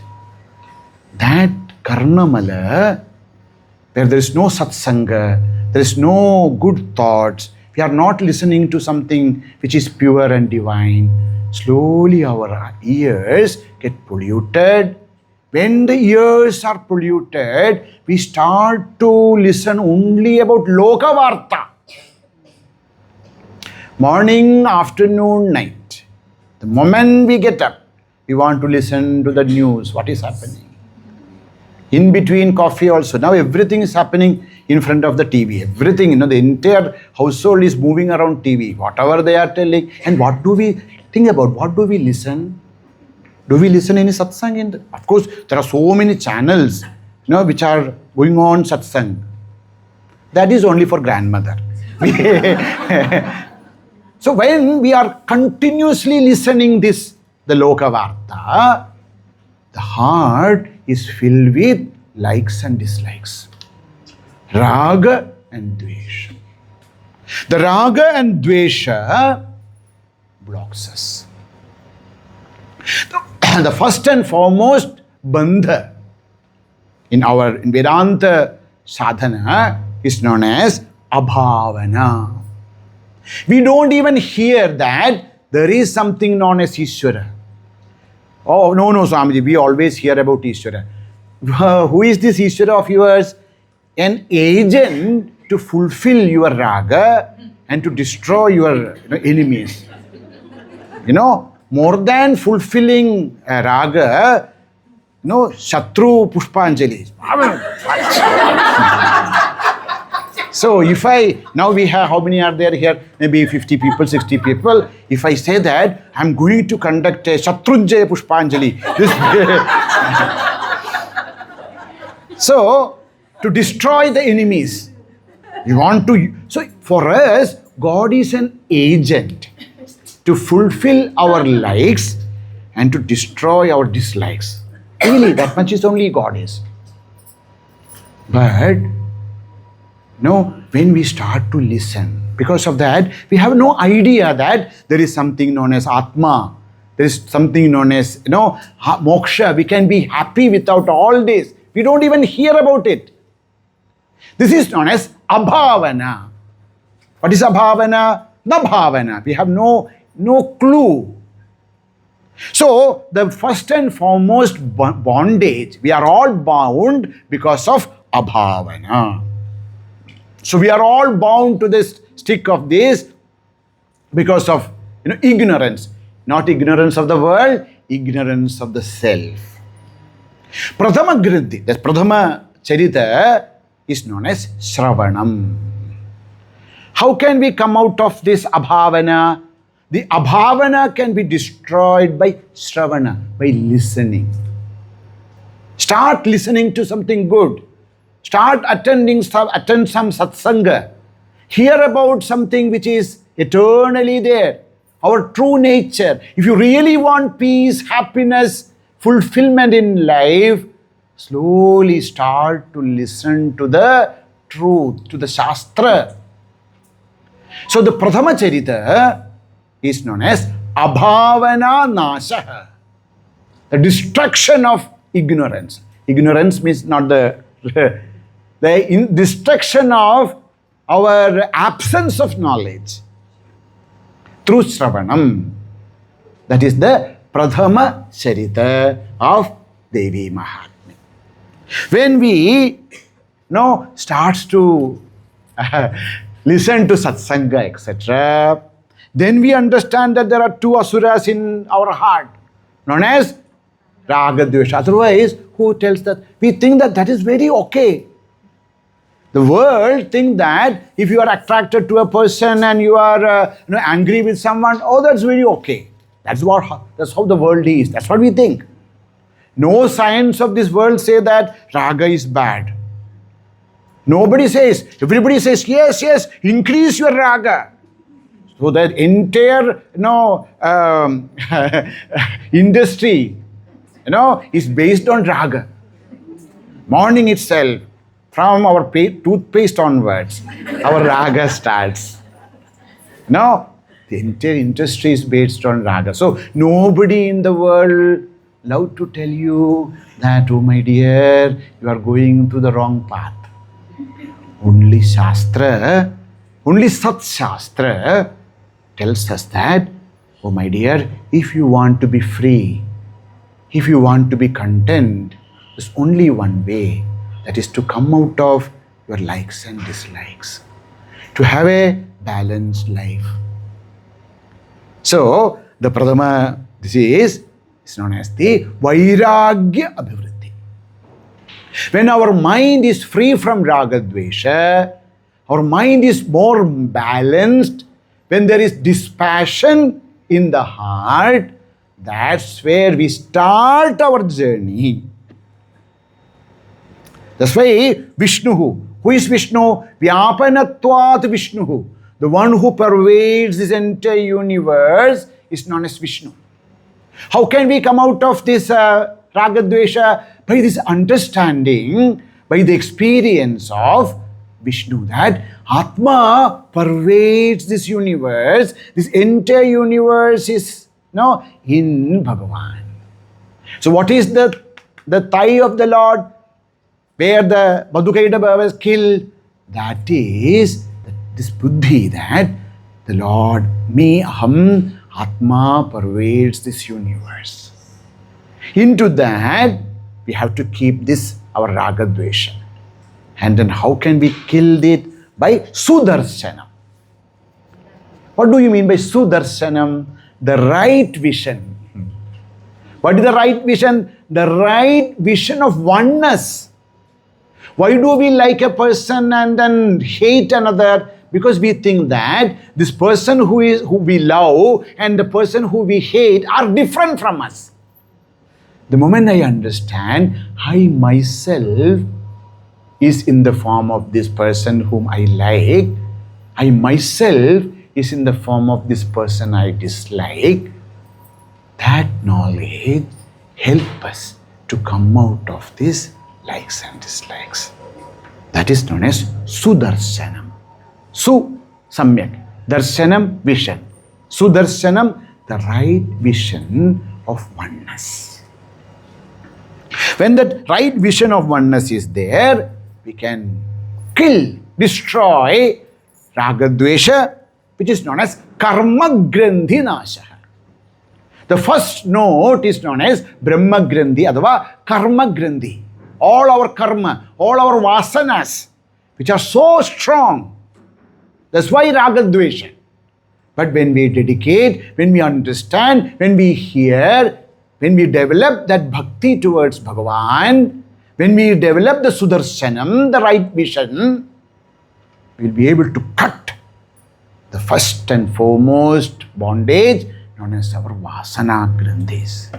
that Karnamala, where there is no satsanga, there is no good thoughts, we are not listening to something which is pure and divine, slowly our ears get polluted. When the ears are polluted, we start to listen only about Lokavarta. Morning, afternoon, night. The moment we get up, we want to listen to the news, what is happening. In between coffee also. Now everything is happening in front of the TV. Everything, the entire household is moving around TV. Whatever they are telling. And what do we think about? What do we listen? Do we listen any satsang? Of course, there are so many channels, which are going on satsang. That is only for grandmother. So when we are continuously listening the Lokavarta, the heart is filled with likes and dislikes. Raga and Dvesha. The Raga and Dvesha blocks us. The first and foremost bandha in Vedanta sadhana is known as abhavana. We don't even hear that there is something known as Ishvara. Oh, no, Swamiji, we always hear about Ishvara. Who is this Ishvara of yours? An agent to fulfill your raga and to destroy your enemies. More than fulfilling raga, Shatru Pushpanjali. So now we have, how many are there here? Maybe 50 people, 60 people. If I say that, I'm going to conduct a Shatrunjaya Pushpanjali. So, to destroy the enemies. So for us, God is an agent to fulfill our likes and to destroy our dislikes. Really, that much is only God is. But when we start to listen, because of that, we have no idea that there is something known as Atma. There is something known as, moksha. We can be happy without all this. We don't even hear about it. This is known as abhavana. What is abhavana? Na bhavana. We have no clue. So, the first and foremost bondage, we are all bound because of abhavana. So we are all bound to this stick of this because of ignorance. Not ignorance of the world, ignorance of the self. Prathama Griddhi, the Prathama Charita is known as Shravanam. How can we come out of this abhavana? The abhavana can be destroyed by Shravana, by listening. Start listening to something good. Start attend some satsanga. Hear about something which is eternally there. Our true nature. If you really want peace, happiness, fulfillment in life, slowly start to listen to the truth, to the Shastra. So the Prathama Charita is known as Abhavana Nasha. The destruction of ignorance. Ignorance means not the destruction of our absence of knowledge through Shravanam. That is the Prathama Charita of Devi Mahatmyam. When we starts to listen to satsanga, etc., then we understand that there are two asuras in our heart, known as Raga Dvesha. Otherwise, who tells that? We think that that is very okay. The world think that if you are attracted to a person and you are angry with someone, oh, that's very okay. That's how the world is. That's what we think. No science of this world say that raga is bad. Nobody says. Everybody says, yes, yes, increase your raga. So that entire industry, is based on raga. Morning itself, from our toothpaste onwards, our raga starts. The entire industry is based on raga. So nobody in the world love to tell you that, oh my dear, you are going to the wrong path. Only Shastra, only Sat Shastra tells us that, oh my dear, if you want to be free, if you want to be content, there's only one way. That is to come out of your likes and dislikes. To have a balanced life. So, the Pradama, this is known as the Vairagya Abhivriddhi. When our mind is free from Raga Dvesha, our mind is more balanced, when there is dispassion in the heart, that's where we start our journey. That's why Vishnu, who is Vishnu? Vyapanatvat Vishnu. The one who pervades this entire universe is known as Vishnu. How can we come out of this Raga Dvesha? By this understanding, by the experience of Vishnu, that Atma pervades this universe. This entire universe is in Bhagavan. So what is the thigh of the Lord? Where the Madhukaida was killed? That is this buddhi, that the Lord, me, aham, Atma pervades this universe. Into that, we have to keep this, our Raga Dvesha. And then how can we kill it? By Sudarshanam. What do you mean by Sudarshanam? The right vision. What is the right vision? The right vision of oneness. Why do we like a person and then hate another? Because we think that this person who we love and the person who we hate are different from us. The moment I understand, I myself is in the form of this person whom I like, I myself is in the form of this person I dislike, that knowledge helps us to come out of this likes and dislikes. That is known as Sudarshanam. Su, Samyak. Darshanam, vision. Sudarshanam, the right vision of oneness. When that right vision of oneness is there, we can kill, destroy Raga Dvesha, which is known as Karma Grandhi Nasha. The first note is known as Brahma Grandhi, adava Karma Grandhi. All our karma, all our vasanas, which are so strong. That's why Raga Dvesha. But when we dedicate, when we understand, when we hear, when we develop that bhakti towards Bhagavan, when we develop the Sudarshanam, the right vision, we'll be able to cut the first and foremost bondage known as our vasana grandhis.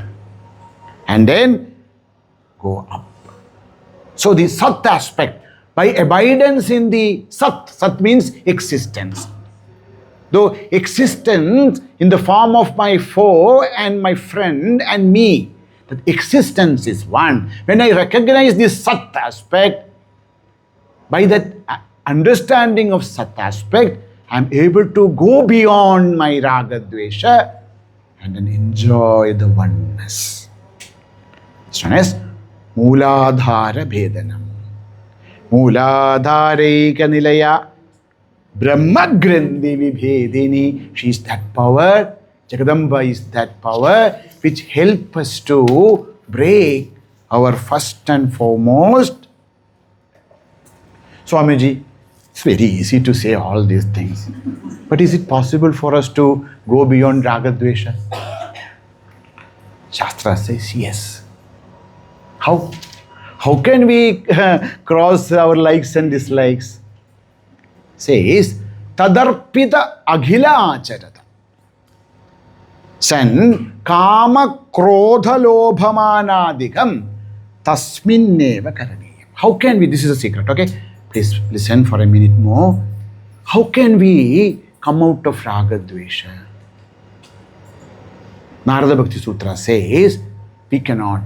And then go up. So the Sat aspect, by abidance in the Sat, Sat means existence. Though existence in the form of my foe and my friend and me, that existence is one. When I recognize this Sat aspect, by that understanding of Sat aspect, I am able to go beyond my Raga Dvesha and then enjoy the oneness. It's known as Mooladhara Bhedanam. Mooladharaika Nilaya Brahma Grandhi Vibhedini. She is that power. Jagadamba is that power which helps us to break our first and foremost. Swamiji, it's very easy to say all these things. But is it possible for us to go beyond Raga Dvesha? Shastra says yes. How can we cross our likes and dislikes? Says, tadarpita aghila acharata. San kama krodha lobhamanadikam tasminneva karaniyam. How can we, this is a secret, okay? Please listen for a minute more. How can we come out of raga dvesha? Narada Bhakti Sutra says, we cannot.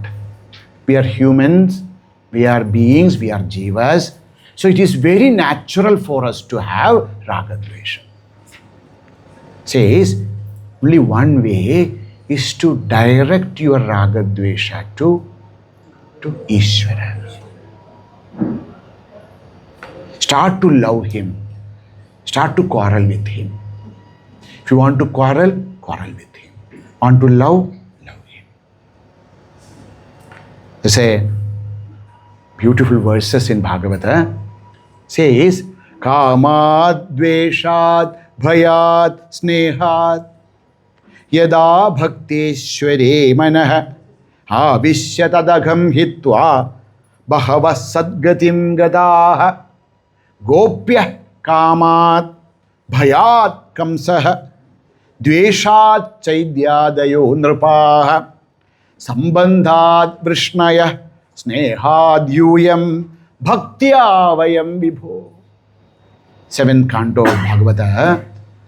We are humans, we are beings, we are jivas. So it is very natural for us to have raga dvesha. Says, only one way is to direct your raga dvesha to Ishvara. Start to love him. Start to quarrel with him. If you want to quarrel, quarrel with him. Want to love, love him. There's a beautiful verses in Bhagavata. Says, Kamad, Dveshad, Bhayad, Snehad, Yada Bhakteshware Manah, Avishyatadagam Hitva, Bahavas Sadgatim Gadaha, Gopya Kamat, Bhayat Kamsah, Dveshat Chaidyadayo Nrpaha, Sambandhat Vrishnaya, Snehad Yuyam, Bhaktya Vayam Vibho. 7th canto of Bhagavata,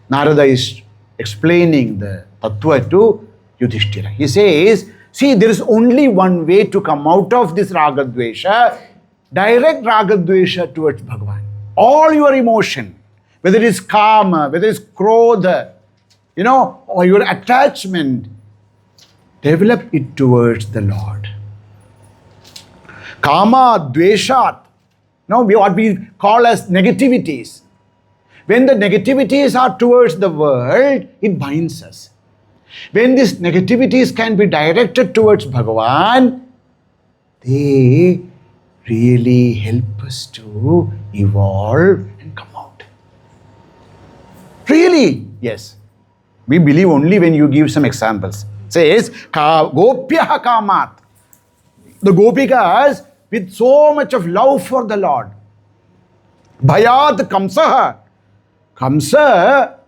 Narada is explaining the tattva to Yudhishthira. He says, see, there is only one way to come out of this raga dvesha. Direct raga dvesha towards Bhagavan. All your emotion, whether it is kama, whether it is krodha, or your attachment, develop it towards the Lord. Kama, dveshat, what we call as negativities. When the negativities are towards the world, it binds us. When these negativities can be directed towards Bhagavan, they really help us to evolve and come out. Really? Yes. We believe only when you give some examples. Says, Gopya Kamat. The Gopikas with so much of love for the Lord. Bhayat Kamsaha. Kamsa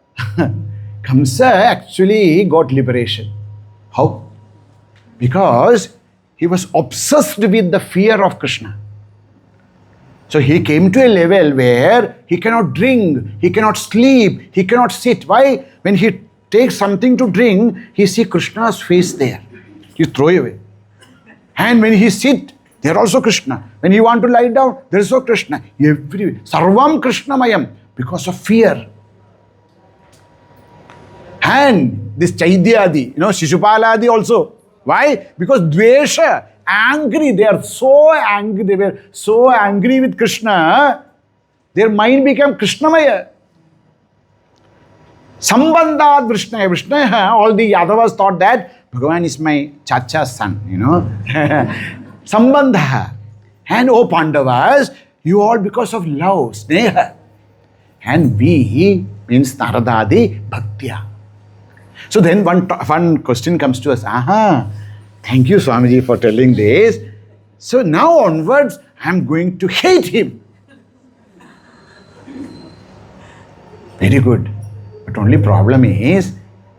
actually got liberation. How? Because he was obsessed with the fear of Krishna. So he came to a level where he cannot drink, he cannot sleep, he cannot sit. Why? When he takes something to drink, he sees Krishna's face there. You throw away. And when he sits, there also Krishna. When he want to lie down, there is also Krishna. Sarvam Krishnamayam. Because of fear. And this Chaidyadi, Shishupaladi also. Why? Because Dvesha, angry, they are so angry, they were so angry with Krishna, their mind became Krishnamaya. Sambandhat Vrishnaya, all the Yadavas thought that Bhagavan is my chacha's son, Sambandha. And oh Pandavas, you all because of love, Sneha. And we means Naradadi Bhaktya. So then one question comes to us. Thank you Swamiji for telling this. So now onwards, I am going to hate him. Very good. But only problem is,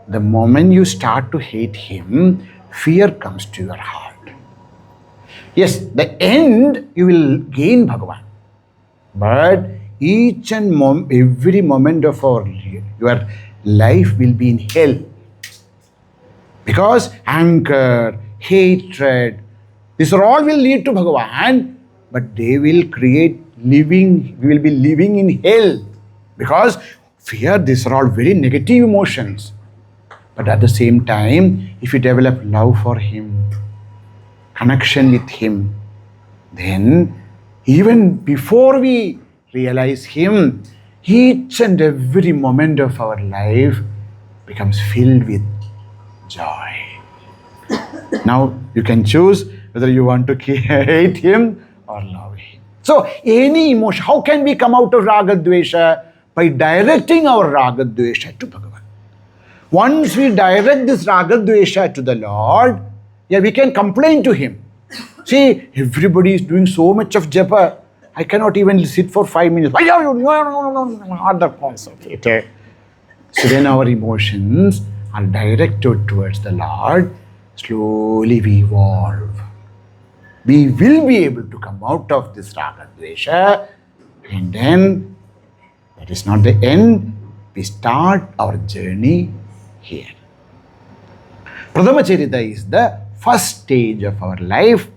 the moment you start to hate him, fear comes to your heart. Yes, the end you will gain Bhagavan. But each and every moment of your life will be in hell. Because anger, hatred, these all will lead to Bhagavan, but they will create we will be living in hell. Because fear, these are all very negative emotions. But at the same time, if you develop love for him, connection with him, then even before we realize him, each and every moment of our life becomes filled with joy. Now you can choose whether you want to hate him or love him. So any emotion, how can we come out of raga dvesha? By directing our raga dvesha to Bhagavan. Once we direct this raga dvesha to the Lord, we can complain to him. See, everybody is doing so much of japa. I cannot even sit for 5 minutes. Not the concept. Okay. So then our emotions are directed towards the Lord. Slowly we evolve. We will be able to come out of this raga dvesha, and then that is not the end. We start our journey here. Pradama Charita is the first stage of our life,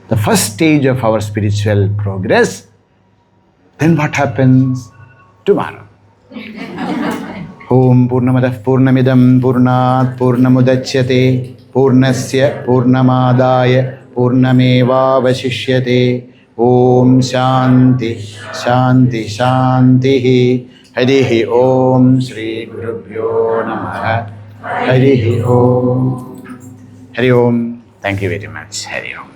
the first stage of our spiritual progress. Then what happens? Tomorrow. Om Purnamadah Purnamidam Purnat Purnamudachyate Purnasya Purnamadaya Purnameva Vasishyate. Om Shanti Shanti Shanti. Harihi Om Shri Gurubhyo Namaha. Harihi Om. Hari Om. Thank you very much. Hari Om.